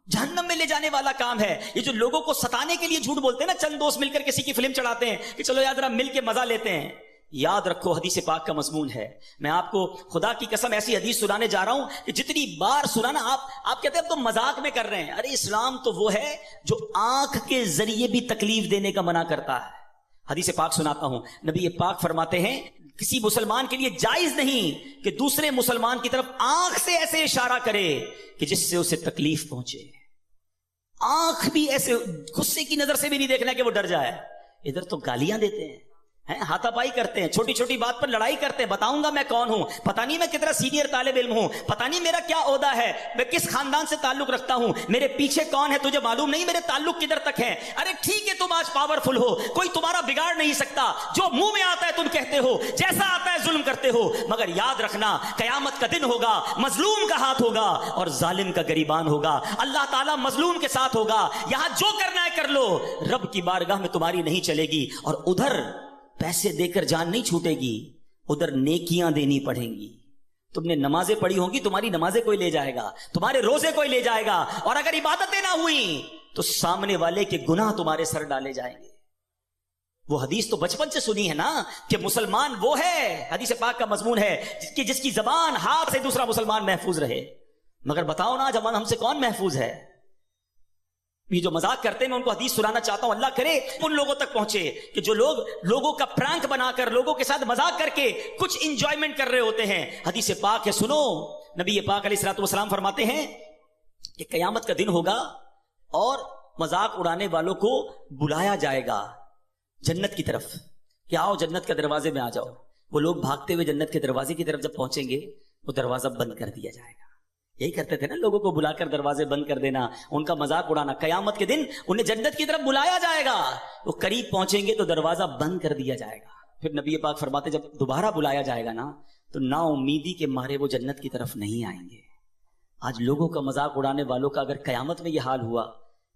جہنم میں لے جانے والا کام ہے۔ یہ جو لوگوں کو ستانے کے لیے جھوٹ بولتے ہیں نا، چند دوست مل کر کسی کی فلم چڑھاتے ہیں کہ چلو یار ذرا مل کے مزہ لیتے ہیں، یاد رکھو حدیث پاک کا مضمون ہے۔ میں آپ کو خدا کی قسم ایسی حدیث سنانے جا رہا ہوں کہ جتنی بار سنانا آپ کہتے ہیں اب تو مذاق میں کر رہے ہیں۔ ارے اسلام تو وہ ہے جو آنکھ کے ذریعے بھی تکلیف دینے کا منع کرتا ہے۔ حدیث پاک سناتا ہوں، نبی پاک فرماتے ہیں کسی مسلمان کے لیے جائز نہیں کہ دوسرے مسلمان کی طرف آنکھ سے ایسے اشارہ کرے کہ جس سے اسے تکلیف پہنچے۔ آنکھ بھی ایسے غصے کی نظر سے بھی نہیں دیکھنا کہ وہ ڈر جائے۔ ادھر تو گالیاں دیتے ہیں، ہیں ہاتھا پائی کرتے ہیں, چھوٹی چھوٹی بات پر لڑائی کرتے ہیں, بتاؤں گا میں کون ہوں, پتہ نہیں میں کتنا سینئر طالب علم ہوں, پتہ نہیں میرا کیا عہدہ ہے, میں کس خاندان سے تعلق رکھتا ہوں, میرے پیچھے کون ہے تجھے معلوم نہیں, میرے تعلق کدھر تک ہے. ارے ٹھیک ہے تم آج پاورفل ہو, کوئی تمہارا بگاڑ نہیں سکتا, جو منہ میں آتا ہے تم کہتے ہو, جیسا آتا ہے ظلم کرتے ہو, مگر یاد رکھنا قیامت کا دن ہوگا, مظلوم کا ہاتھ ہوگا اور ظالم کا گریبان ہوگا, اللہ تعالیٰ مظلوم کے ساتھ ہوگا. یہاں جو کرنا ہے کر لو, رب کی بارگاہ میں تمہاری نہیں چلے گی, اور ادھر پیسے دے کر جان نہیں چھوٹے گی, ادھر نیکیاں دینی پڑیں گی. تم نے نمازیں پڑھی ہوں گی, تمہاری نمازیں کوئی لے جائے گا, تمہارے روزے کوئی لے جائے گا, اور اگر عبادتیں نہ ہوئیں تو سامنے والے کے گناہ تمہارے سر ڈالے جائیں گے. وہ حدیث تو بچپن سے سنی ہے نا کہ مسلمان وہ ہے, حدیث پاک کا مضمون ہے, جس کی زبان ہاتھ سے دوسرا مسلمان محفوظ رہے. مگر بتاؤ نا جب ہم سے کون محفوظ ہے؟ یہ جو مذاق کرتے ہیں میں ان کو حدیث سنانا چاہتا ہوں, اللہ کرے ان لوگوں تک پہنچے کہ جو لوگ لوگوں کا پرانک بنا کر, لوگوں کے ساتھ مذاق کر کے کچھ انجوائمنٹ کر رہے ہوتے ہیں. حدیث پاک ہے, سنو, نبی پاک علیہ الصلوۃ والسلام فرماتے ہیں کہ قیامت کا دن ہوگا اور مذاق اڑانے والوں کو بلایا جائے گا جنت کی طرف کہ آؤ جنت کے دروازے میں آ جاؤ. وہ لوگ بھاگتے ہوئے جنت کے دروازے کی طرف جب پہنچیں گے وہ دروازہ بند کر دیا جائے گا. یہی کرتے تھے نا, لوگوں کو بلا کر دروازے بند کر دینا, ان کا مذاق اڑانا. قیامت کے دن انہیں جنت کی طرف بلایا جائے گا, وہ قریب پہنچیں گے تو دروازہ بند کر دیا جائے گا. پھر نبی پاک فرماتے جب دوبارہ بلایا جائے گا نا تو نا امیدی کے مارے وہ جنت کی طرف نہیں آئیں گے. آج لوگوں کا مذاق اڑانے والوں کا اگر قیامت میں یہ حال ہوا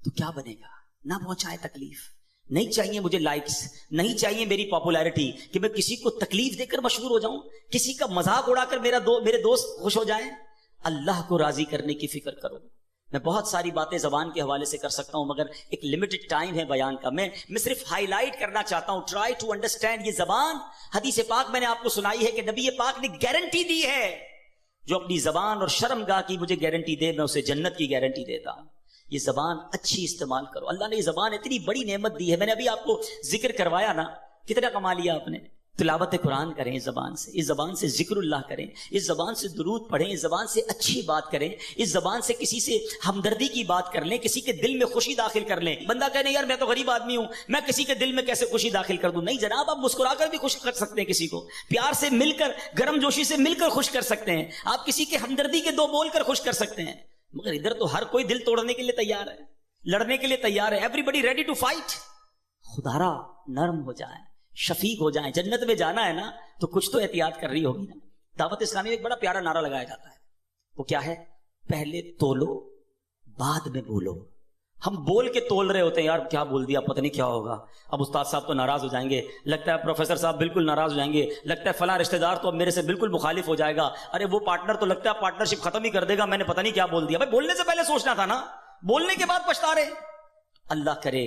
تو کیا بنے گا؟ نہ پہنچائے تکلیف. نہیں چاہیے مجھے لائکس, نہیں چاہیے میری پاپولیرٹی کہ میں کسی کو تکلیف دے کر مشہور ہو جاؤں, کسی کا مذاق اڑا کر میرے دوست خوش ہو جائیں. اللہ کو راضی کرنے کی فکر کرو. میں بہت ساری باتیں زبان کے حوالے سے کر سکتا ہوں مگر ایک لمیٹڈ ٹائم ہے بیان کا. میں صرف ہائی لائٹ کرنا چاہتا ہوں. Try to understand. یہ زبان, حدیث پاک میں نے آپ کو سنائی ہے کہ نبی پاک نے گارنٹی دی ہے, جو اپنی زبان اور شرم گاہ کی مجھے گارنٹی دے میں اسے جنت کی گارنٹی دیتا ہوں. یہ زبان اچھی استعمال کرو. اللہ نے یہ زبان اتنی بڑی نعمت دی ہے. میں نے ابھی آپ کو ذکر کروایا نا, کتنا کما لیا آپ نے. تلاوت قرآن کریں اس زبان سے, اس زبان سے ذکر اللہ کریں, اس زبان سے درود پڑھیں, اس زبان سے اچھی بات کریں, اس زبان سے کسی سے ہمدردی کی بات کر لیں, کسی کے دل میں خوشی داخل کر لیں. بندہ کہنے یار میں تو غریب آدمی ہوں, میں کسی کے دل میں کیسے خوشی داخل کر دوں؟ نہیں جناب, آپ مسکرا کر بھی خوش کر سکتے ہیں کسی کو, پیار سے مل کر, گرم جوشی سے مل کر خوش کر سکتے ہیں, آپ کسی کے ہمدردی کے دو بول کر خوش کر سکتے ہیں. مگر ادھر تو ہر کوئی دل توڑنے کے لیے تیار ہے, لڑنے کے لیے تیار ہے. Everybody ready to fight. خدارا نرم ہو جائیں, شفیق ہو جائیں. جنت میں جانا ہے نا تو کچھ تو احتیاط کر رہی ہوگی نا. دعوت اسلامی میں ایک بڑا پیارا نعرہ لگایا جاتا ہے, وہ کیا ہے؟ پہلے تولو بعد میں بولو. ہم بول کے تول رہے ہوتے ہیں, یار کیا بول دیا پتہ نہیں کیا ہوگا, اب استاد صاحب تو ناراض ہو جائیں گے, لگتا ہے پروفیسر صاحب بالکل ناراض ہو جائیں گے, لگتا ہے فلاں رشتہ دار تو اب میرے سے بالکل مخالف ہو جائے گا, ارے وہ پارٹنر تو لگتا ہے پارٹنرشپ ختم ہی کر دے گا, میں نے پتہ نہیں کیا بول دیا. بھائی بولنے سے پہلے سوچنا تھا نا, بولنے کے بعد پچھتا رہے. اللہ کرے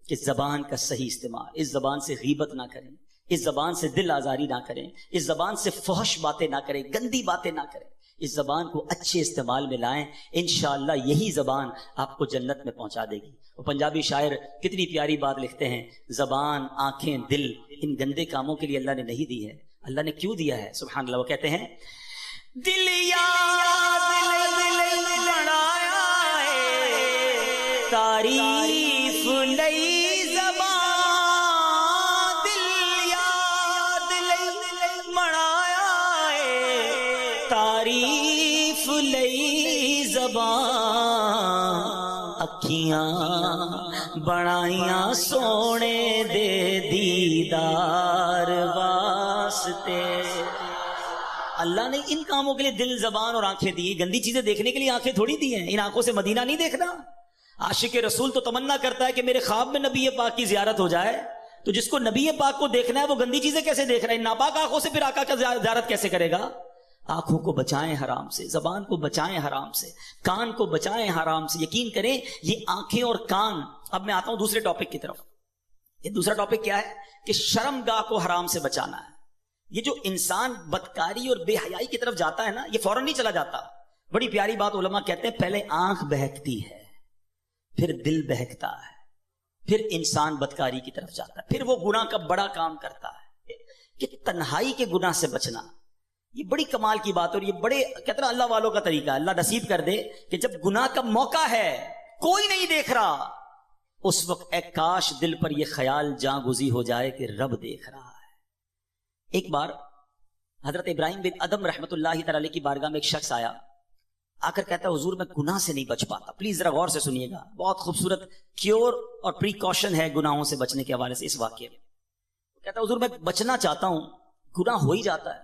کہ زبان کا صحیح استعمال, اس زبان سے غیبت نہ کریں, اس زبان سے دل آزاری نہ کریں, اس زبان سے فحش باتیں نہ کریں, گندی باتیں نہ کریں. اس زبان کو اچھے استعمال میں لائیں, انشاءاللہ یہی زبان آپ کو جنت میں پہنچا دے گی. وہ پنجابی شاعر کتنی پیاری بات لکھتے ہیں, زبان, آنکھیں, دل ان گندے کاموں کے لیے اللہ نے نہیں دی ہے. اللہ نے کیوں دیا ہے؟ سبحان اللہ. وہ کہتے ہیں دل یاد بنایا ہے تعریف لئی زبان, دل یاد بنایا ہے تعریف لئی زبان, اکھیاں بنائیاں سونے دے دیدار واسطے. اللہ نے ان کاموں کے لیے دل, زبان اور آنکھیں دی. گندی چیزیں دیکھنے کے لیے آنکھیں تھوڑی دی ہیں. ان آنکھوں سے مدینہ نہیں دیکھنا. عاشق رسول تو تمنا کرتا ہے کہ میرے خواب میں نبی پاک کی زیارت ہو جائے, تو جس کو نبی پاک کو دیکھنا ہے وہ گندی چیزیں کیسے دیکھ رہا ہے؟ ناپاک آنکھوں سے پھر آقا کا زیارت کیسے کرے گا؟ آنکھوں کو بچائیں حرام سے, زبان کو بچائیں حرام سے, کان کو بچائیں حرام سے. یقین کریں یہ آنکھیں اور کان. اب میں آتا ہوں دوسرے ٹاپک کی طرف. یہ دوسرا ٹاپک کیا ہے کہ شرم گاہ کو حرام سے بچانا ہے. یہ جو انسان بدکاری اور بے حیائی کی طرف جاتا ہے نا, یہ فوراً نہیں چلا جاتا. بڑی پیاری بات علماء کہتے ہیں, پہلے آنکھ بہکتی ہے, پھر دل بہکتا ہے, پھر انسان بدکاری کی طرف جاتا ہے, پھر وہ گناہ کا بڑا کام کرتا ہے. کہ تنہائی کے گناہ سے بچنا یہ بڑی کمال کی بات ہے, اور یہ بڑے کہتے ہیں اللہ والوں کا طریقہ ہے. اللہ نصیب کر دے کہ جب گناہ کا موقع ہے, کوئی نہیں دیکھ رہا, اس وقت اے کاش دل پر یہ خیال جاں گزی ہو جائے کہ رب دیکھ رہا ہے. ایک بار حضرت ابراہیم بن ادم رحمت اللہ تعالی علیہ کی بارگاہ میں ایک شخص آیا، آ کر کہتا ہے حضور میں گناہ سے نہیں بچ پاتا. پلیز ذرا غور سے سنیے گا، بہت خوبصورت کیور اور پریکاشن ہے گناہوں سے بچنے کے حوالے سے اس واقعے میں. کہتا ہے حضور میں بچنا چاہتا ہوں، گناہ ہو ہی جاتا ہے.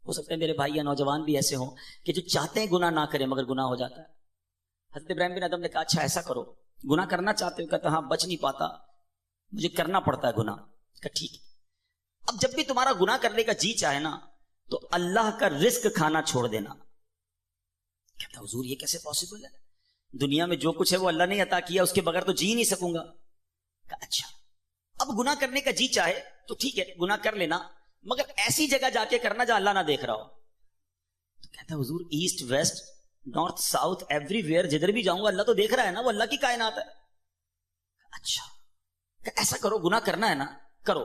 ہو سکتا ہے میرے بھائی یا نوجوان بھی ایسے ہوں کہ جو چاہتے ہیں گناہ نہ کریں مگر گناہ ہو جاتا ہے. حضرت ابراہیم بن ادم نے کہا اچھا ایسا کرو، گناہ کرنا چاہتے ہو؟ کہتا ہاں بچ نہیں پاتا، مجھے کرنا پڑتا ہے گناہ. کہا ٹھیک ہے، اب جب بھی تمہارا گناہ کرنے کا جی چاہے نا تو اللہ کا رزق کھانا چھوڑ دینا. کہتا حضور یہ کیسے پاسبل ہے؟ دنیا میں جو کچھ ہے وہ اللہ نے عطا کیا، اس کے بغیر تو جی نہیں سکوں گا. کہا اچھا اب گناہ کرنے کا جی چاہے تو ٹھیک ہے گناہ کر لینا، مگر ایسی جگہ جا کے کرنا جہاں اللہ نہ دیکھ رہا ہو. تو کہتا حضور east west north south every where جدھر بھی جاؤں گا اللہ تو دیکھ رہا ہے نا، وہ اللہ کی کائنات ہے. اچھا ایسا کرو، گناہ کرنا ہے نا کرو،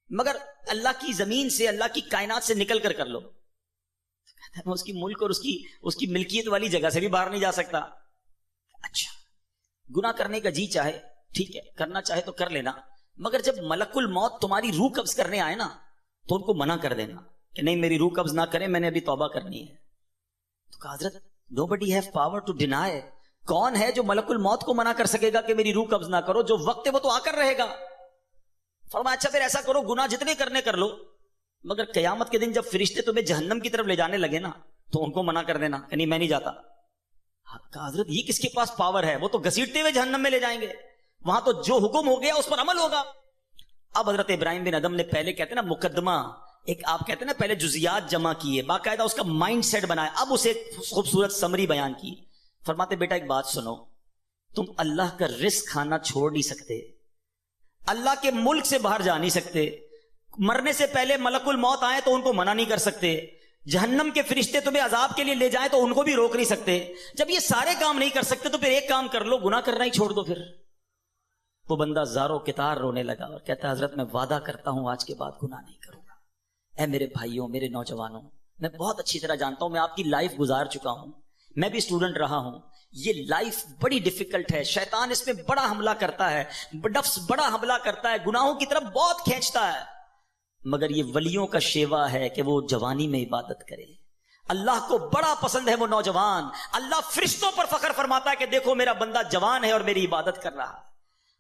مگر اللہ کی زمین سے اللہ کی کائنات سے نکل کر لو. میں اس کی ملک اور اس کی ملکیت والی جگہ سے بھی باہر نہیں جا سکتا. اچھا گناہ کرنے کا جی چاہے ٹھیک ہے کرنا چاہے تو کر لینا، مگر جب ملک الموت تمہاری روح قبض کرنے آئے نا تو ان کو منع کر دینا کہ نہیں میری روح قبض نہ کریں، میں نے ابھی توبہ کرنی ہے. تو کہا حضرت nobody have power to deny. کون ہے جو ملک الموت کو منع کر سکے گا کہ میری روح قبض نہ کرو؟ جو وقت ہے وہ تو آ کر رہے گا. فرمایا اچھا پھر ایسا کرو گناہ جتنے کرنے کر لو، مگر قیامت کے دن جب فرشتے تمہیں جہنم کی طرف لے جانے لگے نا تو ان کو منع کر دینا کہ نہیں میں نہیں جاتا. کہا حضرت یہ کس کے پاس پاور ہے؟ وہ تو گھسیٹتے ہوئے جہنم میں لے جائیں گے، وہاں تو جو حکم ہو گیا اس پر عمل ہوگا. اب حضرت ابراہیم بن ادم نے پہلے کہتے ہیں نا مقدمہ، ایک آپ کہتے ہیں نا پہلے جزیات جمع کیے، باقاعدہ اس کا مائنڈ سیٹ بنایا، اب اسے خوبصورت سمری بیان کی. فرماتے بیٹا ایک بات سنو، تم اللہ کا رزق کھانا چھوڑ نہیں سکتے، اللہ کے ملک سے باہر جا نہیں سکتے، مرنے سے پہلے ملک الموت آئے تو ان کو منع نہیں کر سکتے، جہنم کے فرشتے تمہیں عذاب کے لیے لے جائیں تو ان کو بھی روک نہیں سکتے. جب یہ سارے کام نہیں کر سکتے تو پھر ایک کام کر لو، گناہ کرنا ہی چھوڑ دو. پھر وہ بندہ زارو کتار رونے لگا اور کہتا ہے حضرت میں وعدہ کرتا ہوں آج کے بعد گناہ نہیں کروں گا. اے میرے بھائیوں میرے نوجوانوں، میں بہت اچھی طرح جانتا ہوں، میں آپ کی لائف گزار چکا ہوں، میں بھی اسٹوڈنٹ رہا ہوں. یہ لائف بڑی ڈیفیکلٹ ہے، شیطان اس میں بڑا حملہ کرتا ہے، نفس بڑا حملہ کرتا ہے، گناہوں کی طرف بہت کھینچتا ہے. مگر یہ ولیوں کا شیوا ہے کہ وہ جوانی میں عبادت کرے. اللہ کو بڑا پسند ہے وہ نوجوان. اللہ فرشتوں پر فخر فرماتا ہے کہ دیکھو میرا بندہ جوان ہے اور میری عبادت کر رہا ہے.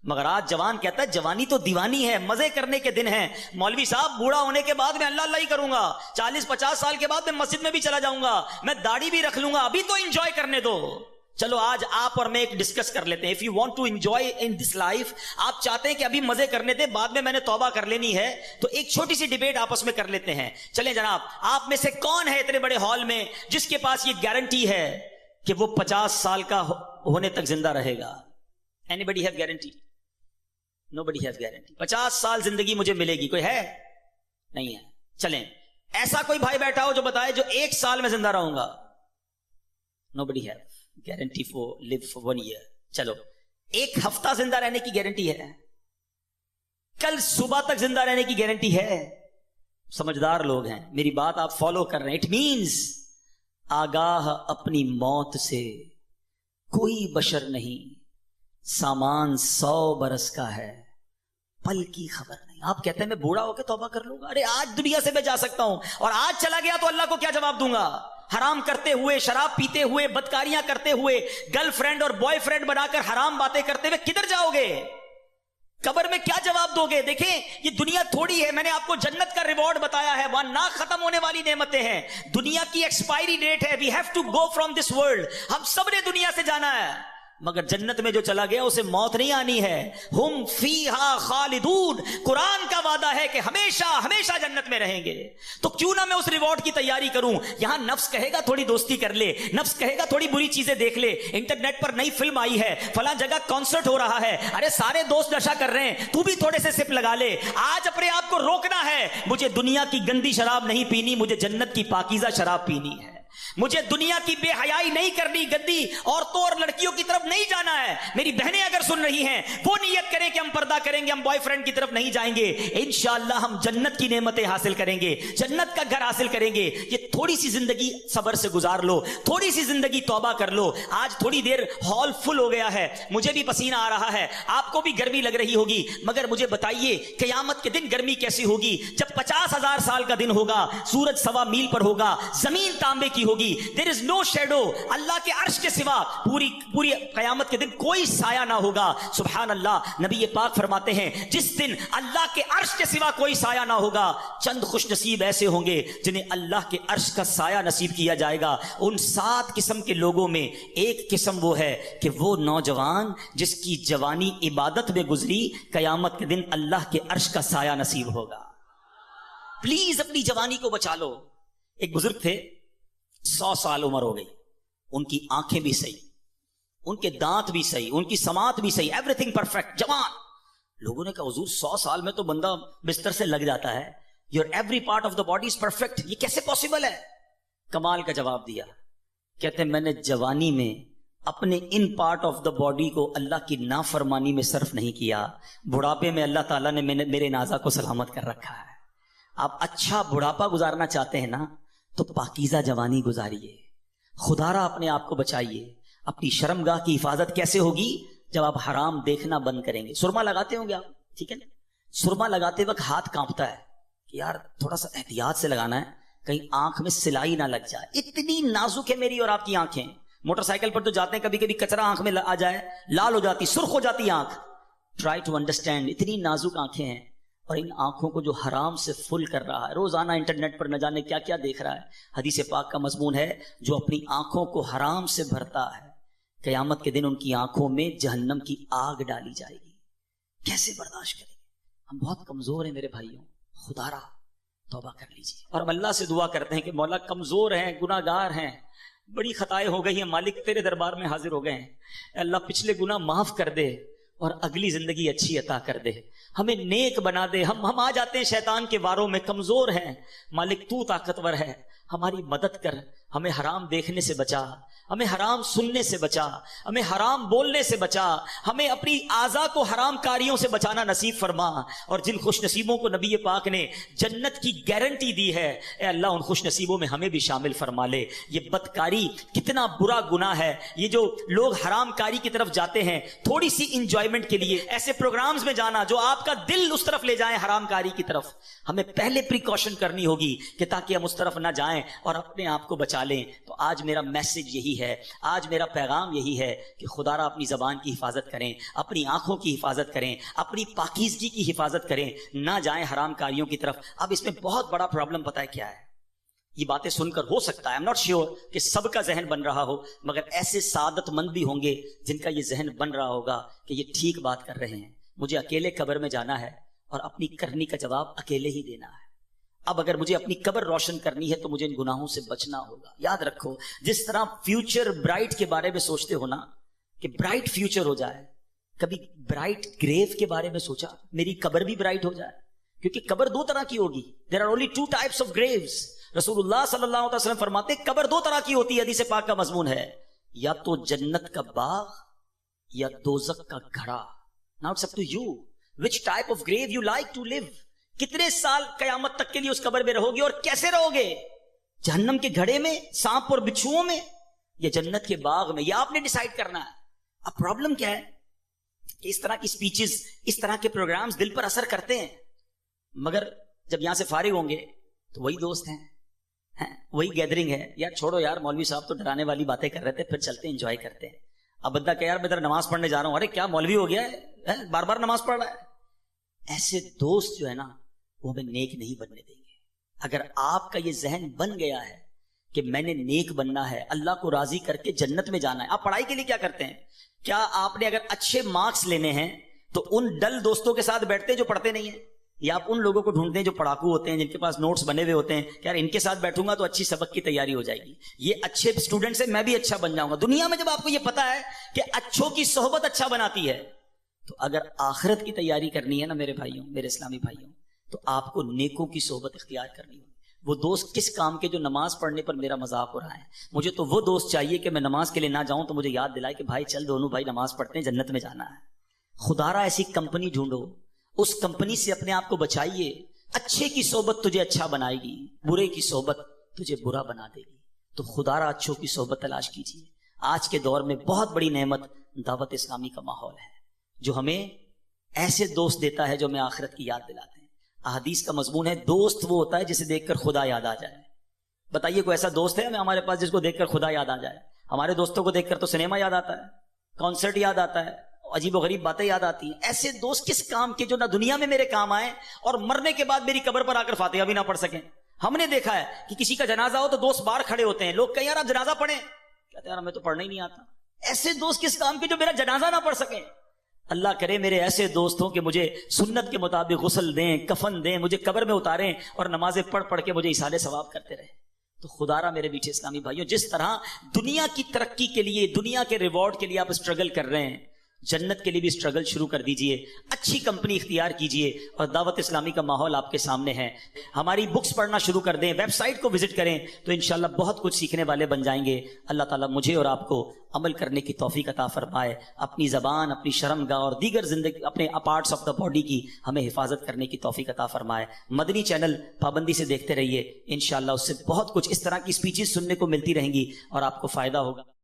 مگر آج جوان کہتا ہے جوانی تو دیوانی ہے، مزے کرنے کے دن ہیں. مولوی صاحب بوڑھا ہونے کے بعد میں اللہ اللہ ہی کروں گا، 40-50 سال کے بعد میں مسجد میں بھی چلا جاؤں گا، میں داڑھی بھی رکھ لوں گا، ابھی تو انجوائے کرنے دو. چلو آج آپ اور میں ایک ڈسکس کر لیتے ہیں. If you want to enjoy in this life، آپ چاہتے ہیں کہ ابھی مزے کرنے دیں، بعد میں نے توبہ کر لینی ہے، تو ایک چھوٹی سی ڈیبیٹ آپس میں کر لیتے ہیں. چلیں جناب، آپ میں سے کون ہے اتنے بڑے ہال میں جس کے پاس یہ گارنٹی ہے کہ وہ 50 سال کا ہونے تک زندہ رہے گا؟ Anybody have guarantee? Nobody has guarantee. 50 سال زندگی مجھے ملے گی، کوئی ہے؟ نہیں ہے. چلیں ایسا کوئی بھائی بیٹھا ہو جو بتائے جو 1 سال میں زندہ رہوں گا. Nobody has guarantee for live for 1 year. چلو 1 ہفتہ زندہ رہنے کی گارنٹی ہے، کل صبح تک زندہ رہنے کی گارنٹی ہے. سمجھدار لوگ ہیں، میری بات آپ فالو کر رہے ہیں. اٹ مینز آگاہ اپنی موت سے کوئی بشر نہیں، سامان 100 برس کا ہے، پل کی خبر نہیں. آپ کہتے ہیں میں بوڑھا ہو کے توبہ کر لوں گا. ارے آج دنیا سے میں جا سکتا ہوں اور آج چلا گیا تو اللہ کو کیا جواب دوں گا؟ حرام کرتے ہوئے، شراب پیتے ہوئے، بدکاریاں کرتے ہوئے، گرل فرینڈ اور بوائے فرینڈ بنا کر حرام باتیں کرتے ہوئے کدھر جاؤ گے؟ قبر میں کیا جواب دو گے؟ دیکھیں یہ دنیا تھوڑی ہے، میں نے آپ کو جنت کا ریوارڈ بتایا ہے، وہاں نہ ختم ہونے والی نعمتیں ہیں. دنیا کی ایکسپائری ڈیٹ ہے، we have to go from this world. ہم سب نے دنیا سے جانا ہے، مگر جنت میں جو چلا گیا اسے موت نہیں آنی ہے. ہم فیہا خالدون، قرآن کا وعدہ ہے کہ ہمیشہ ہمیشہ جنت میں رہیں گے. تو کیوں نہ میں اس ریوارڈ کی تیاری کروں؟ یہاں نفس کہے گا تھوڑی دوستی کر لے، نفس کہے گا تھوڑی بری چیزیں دیکھ لے، انٹرنیٹ پر نئی فلم آئی ہے، فلاں جگہ کانسرٹ ہو رہا ہے، ارے سارے دوست نشہ کر رہے ہیں، تو بھی تھوڑے سے سپ لگا لے. آج اپنے آپ کو روکنا ہے، مجھے دنیا کی گندی شراب نہیں پینی، مجھے جنت کی پاکیزہ شراب پینی ہے. مجھے دنیا کی بے حیائی نہیں کرنی، گندی عورتوں اور لڑکیوں کی طرف نہیں جانا ہے. میری بہنیں اگر سن رہی ہیں وہ نیت کریں کہ ہم پردہ کریں گے، ہم بوائے فرینڈ کی طرف نہیں جائیں گے. انشاءاللہ ہم جنت کی نعمتیں حاصل کریں گے، جنت کا گھر حاصل کریں گے. یہ تھوڑی سی زندگی صبر سے گزار لو، تھوڑی سی زندگی توبہ کر لو. آج تھوڑی دیر ہال فل ہو گیا ہے، مجھے بھی پسینہ آ رہا ہے، آپ کو بھی گرمی لگ رہی ہوگی، مگر مجھے بتائیے قیامت کے دن گرمی کیسی ہوگی؟ جب 50,000 سال کا دن ہوگا، سورج 1.25 میل پر ہوگا، زمین تانبے کی ہوگی، دیر از نو شیڈو، اللہ کے عرش کے سوا پوری قیامت کے دن کوئی سایہ نہ ہوگا. سبحان اللہ. نبی پاک فرماتے ہیں جس دن اللہ کے عرش کے سوا کوئی سایہ نہ ہوگا، چند خوش نصیب ایسے ہوں گے جنہیں اللہ کے عرش کا سایہ نصیب کیا جائے گا. ان 7 قسم کے لوگوں میں ایک قسم وہ ہے کہ وہ نوجوان جس کی جوانی عبادت میں گزری، قیامت کے دن اللہ کے عرش کا سایہ نصیب ہوگا. پلیز اپنی جوانی کو بچا لو. ایک بزرگ تھے، 100 سال عمر ہو گئی، ان کی آنکھیں بھی صحیح، ان کے دانت بھی صحیح، ان کی سماعت بھی صحیح، ایوری تھنگ پرفیکٹ، جوان. لوگوں نے کہا حضور 100 سال میں تو بندہ بستر سے لگ جاتا ہے، your every part of the body is perfect, یہ کیسے پاسبل ہے؟ کمال کا جواب دیا. کہتے ہیں میں نے جوانی میں اپنے in part of the body کو اللہ کی نافرمانی میں صرف نہیں کیا، بڑھاپے میں اللہ تعالیٰ نے میرے نازا کو سلامت کر رکھا ہے. آپ اچھا بڑھاپا گزارنا چاہتے ہیں نا تو پاکیزہ جوانی گزاریے، خدا را اپنے آپ کو بچائیے. اپنی شرمگاہ کی حفاظت کیسے ہوگی؟ جب آپ حرام دیکھنا بند کریں گے. سرما لگاتے ہوں گے آپ، ٹھیک ہے نا؟ سرما لگاتے وقت ہاتھ کانپتا ہے کہ یار تھوڑا سا احتیاط سے لگانا ہے، کہیں آنکھ میں سلائی نہ لگ جائے. اتنی نازک ہے میری اور آپ کی آنکھیں. موٹر سائیکل پر تو جاتے ہیں، کبھی کبھی کچرا آنکھ میں آ جائے، لال ہو جاتی، سرخ ہو جاتی آنکھ. ٹرائی ٹو انڈرسٹینڈ، اتنی نازک آنکھیں ہیں، اور ان آنکھوں کو جو حرام سے فل کر رہا ہے، روزانہ انٹرنیٹ پر نہ جانے کیا کیا دیکھ رہا ہے. حدیث پاک کا مضمون ہے جو اپنی آنکھوں کو حرام سے بھرتا ہے، قیامت کے دن ان کی آنکھوں میں جہنم کی آگ ڈالی جائے گی. کیسے برداشت کریں گے؟ ہم بہت کمزور ہیں میرے بھائیوں، خدا را توبہ کر لیجیے. اور ہم اللہ سے دعا کرتے ہیں کہ مولا کمزور ہیں، گناہ گار ہیں، بڑی خطائیں ہو گئی ہیں، مالک تیرے دربار میں حاضر ہو گئے ہیں. اللہ پچھلے گناہ معاف کر دے اور اگلی زندگی اچھی عطا کر دے، ہمیں نیک بنا دے. ہم آ جاتے ہیں شیطان کے واروں میں، کمزور ہیں. مالک تو طاقتور ہے، ہماری مدد کر، ہمیں حرام دیکھنے سے بچا، ہمیں حرام سننے سے بچا، ہمیں حرام بولنے سے بچا، ہمیں اپنی اعضاء کو حرام کاریوں سے بچانا نصیب فرما. اور جن خوش نصیبوں کو نبی پاک نے جنت کی گارنٹی دی ہے، اے اللہ ان خوش نصیبوں میں ہمیں بھی شامل فرما لے. یہ بدکاری کتنا برا گناہ ہے. یہ جو لوگ حرام کاری کی طرف جاتے ہیں تھوڑی سی انجوائمنٹ کے لیے، ایسے پروگرامز میں جانا جو آپ کا دل اس طرف لے جائیں حرام کاری کی طرف، ہمیں پہلے پریکاشن کرنی ہوگی کہ تاکہ ہم اس طرف نہ جائیں اور اپنے آپ کو بچا لیں. تو آج میرا میسج یہی ہے، آج میرا پیغام یہی ہے کہ خدا را اپنی زبان کی حفاظت کریں، اپنی آنکھوں کی حفاظت کریں، اپنی پاکیزگی کی حفاظت کریں، نہ جائیں حرام کاریوں کی طرف. اب اس میں بہت بڑا پرابلم پتہ ہے کیا ہے؟ یہ باتیں سن کر ہو سکتا ہے، I'm not sure کہ سب کا ذہن بن رہا ہو، مگر ایسے سعادت مند بھی ہوں گے جن کا یہ ذہن بن رہا ہوگا کہ یہ ٹھیک بات کر رہے ہیں. مجھے اکیلے قبر میں جانا ہے اور اپنی کرنی کا جواب اکیلے ہی دینا ہے. اب اگر مجھے اپنی قبر روشن کرنی ہے تو مجھے ان گناہوں سے بچنا ہوگا. یاد رکھو، جس طرح فیوچر برائٹ کے بارے میں سوچتے ہو نا کہ برائٹ فیوچر ہو جائے، کبھی برائٹ گریو کے بارے میں سوچا میری قبر بھی برائٹ ہو جائے؟ کیونکہ قبر 2 طرح کی ہوگی. There are only 2 types of graves. رسول اللہ صلی اللہ علیہ وسلم فرماتے قبر 2 طرح کی ہوتی ہے. حدیث پاک کا مضمون ہے، یا تو جنت کا باغ یا دوزخ کا گھڑا. Now it's up to you which type of grave you like to live. کتنے سال قیامت تک کے لیے اس قبر میں رہو گے اور کیسے رہو گے؟ جہنم کے گھڑے میں، سانپ اور بچھوؤں میں، یا جنت کے باغ میں؟ یہ آپ نے ڈیسائیڈ کرنا ہے. اب پرابلم کیا ہے کہ اس طرح کی سپیچز، اس طرح کے پروگرامز دل پر اثر کرتے ہیں، مگر جب یہاں سے فارغ ہوں گے تو وہی دوست ہیں، وہی گیدرنگ ہے. یار چھوڑو یار، مولوی صاحب تو ڈرانے والی باتیں کر رہے تھے، پھر چلتے ہیں انجوائے کرتے ہیں. اب بندہ کہ یار میں ذرا نماز پڑھنے جا رہا ہوں، ارے کیا مولوی ہو گیا ہے، بار بار نماز پڑھ رہا ہے. ایسے دوست جو ہے نا وہ ہمیں نیک نہیں بننے دیں گے. اگر آپ کا یہ ذہن بن گیا ہے کہ میں نے نیک بننا ہے، اللہ کو راضی کر کے جنت میں جانا ہے. آپ پڑھائی کے لیے کیا کرتے ہیں؟ کیا آپ نے اگر اچھے مارکس لینے ہیں تو ان ڈل دوستوں کے ساتھ بیٹھتے ہیں جو پڑھتے نہیں ہیں، یا آپ ان لوگوں کو ڈھونڈتے ہیں جو پڑھاکو ہوتے ہیں، جن کے پاس نوٹس بنے ہوئے ہوتے ہیں کہ یار ان کے ساتھ بیٹھوں گا تو اچھی سبق کی تیاری ہو جائے گی، یہ اچھے اسٹوڈنٹ سے میں بھی اچھا بن جاؤں گا. دنیا میں جب آپ کو یہ پتا ہے کہ اچھوں کی صحبت اچھا بناتی ہے، تو اگر آخرت کی تیاری کرنی ہے نا میرے بھائیوں، میرے اسلامی بھائیوں، تو آپ کو نیکوں کی صحبت اختیار کرنی ہوگی. وہ دوست کس کام کے جو نماز پڑھنے پر میرا مذاق ہو رہا ہے. مجھے تو وہ دوست چاہیے کہ میں نماز کے لیے نہ جاؤں تو مجھے یاد دلائے کہ بھائی چل دونوں بھائی نماز پڑھتے ہیں، جنت میں جانا ہے. خدا را ایسی کمپنی ڈھونڈو، اس کمپنی سے اپنے آپ کو بچائیے. اچھے کی صحبت تجھے اچھا بنائے گی، برے کی صحبت تجھے برا بنا دے گی. تو خدا را اچھوں کی صحبت تلاش کیجیے. آج کے دور میں بہت بڑی نعمت دعوت اسلامی کا ماحول ہے، جو ہمیں ایسے دوست دیتا ہے جو ہمیں آخرت کی یاد دلاتے ہیں. احادیث کا مضمون ہے دوست وہ ہوتا ہے جسے دیکھ کر خدا یاد آ جائے. بتائیے کوئی ایسا دوست ہے ہمارے پاس جس کو دیکھ کر خدا یاد آ جائے؟ ہمارے دوستوں کو دیکھ کر تو سنیما یاد آتا ہے، کانسرٹ یاد آتا ہے، عجیب و غریب باتیں یاد آتی ہیں. ایسے دوست کس کام کے جو نہ دنیا میں میرے کام آئے اور مرنے کے بعد میری قبر پر آ کر فاتحہ بھی نہ پڑھ سکیں. ہم نے دیکھا ہے کہ کسی کا جنازہ ہو تو دوست باہر کھڑے ہوتے ہیں، لوگ کہیں یار آپ جنازہ پڑھیں، کہتے ہیں یار ہمیں تو پڑھنا ہی نہیں آتا. ایسے دوست کس کام کے جو میرا جنازہ نہ پڑھ سکیں. اللہ کرے میرے ایسے دوست ہوں کہ مجھے سنت کے مطابق غسل دیں، کفن دیں، مجھے قبر میں اتاریں اور نمازیں پڑھ پڑھ کے مجھے ایصال ثواب کرتے رہے. تو خدا را میرے میٹھے اسلامی بھائیوں، جس طرح دنیا کی ترقی کے لیے، دنیا کے ریوارڈ کے لیے آپ اسٹرگل کر رہے ہیں، جنت کے لیے بھی اسٹرگل شروع کر دیجئے. اچھی کمپنی اختیار کیجئے اور دعوت اسلامی کا ماحول آپ کے سامنے ہے. ہماری بکس پڑھنا شروع کر دیں، ویب سائٹ کو وزٹ کریں تو انشاءاللہ بہت کچھ سیکھنے والے بن جائیں گے. اللہ تعالیٰ مجھے اور آپ کو عمل کرنے کی توفیق عطا فرمائے. اپنی زبان، اپنی شرمگاہ اور دیگر زندگی اپنے پارٹس آف دا باڈی کی ہمیں حفاظت کرنے کی توفیق عطا فرمائے. مدنی چینل پابندی سے دیکھتے رہیے، انشاءاللہ اس سے بہت کچھ اس طرح کی اسپیچز سننے کو ملتی رہیں گی اور آپ کو فائدہ ہوگا.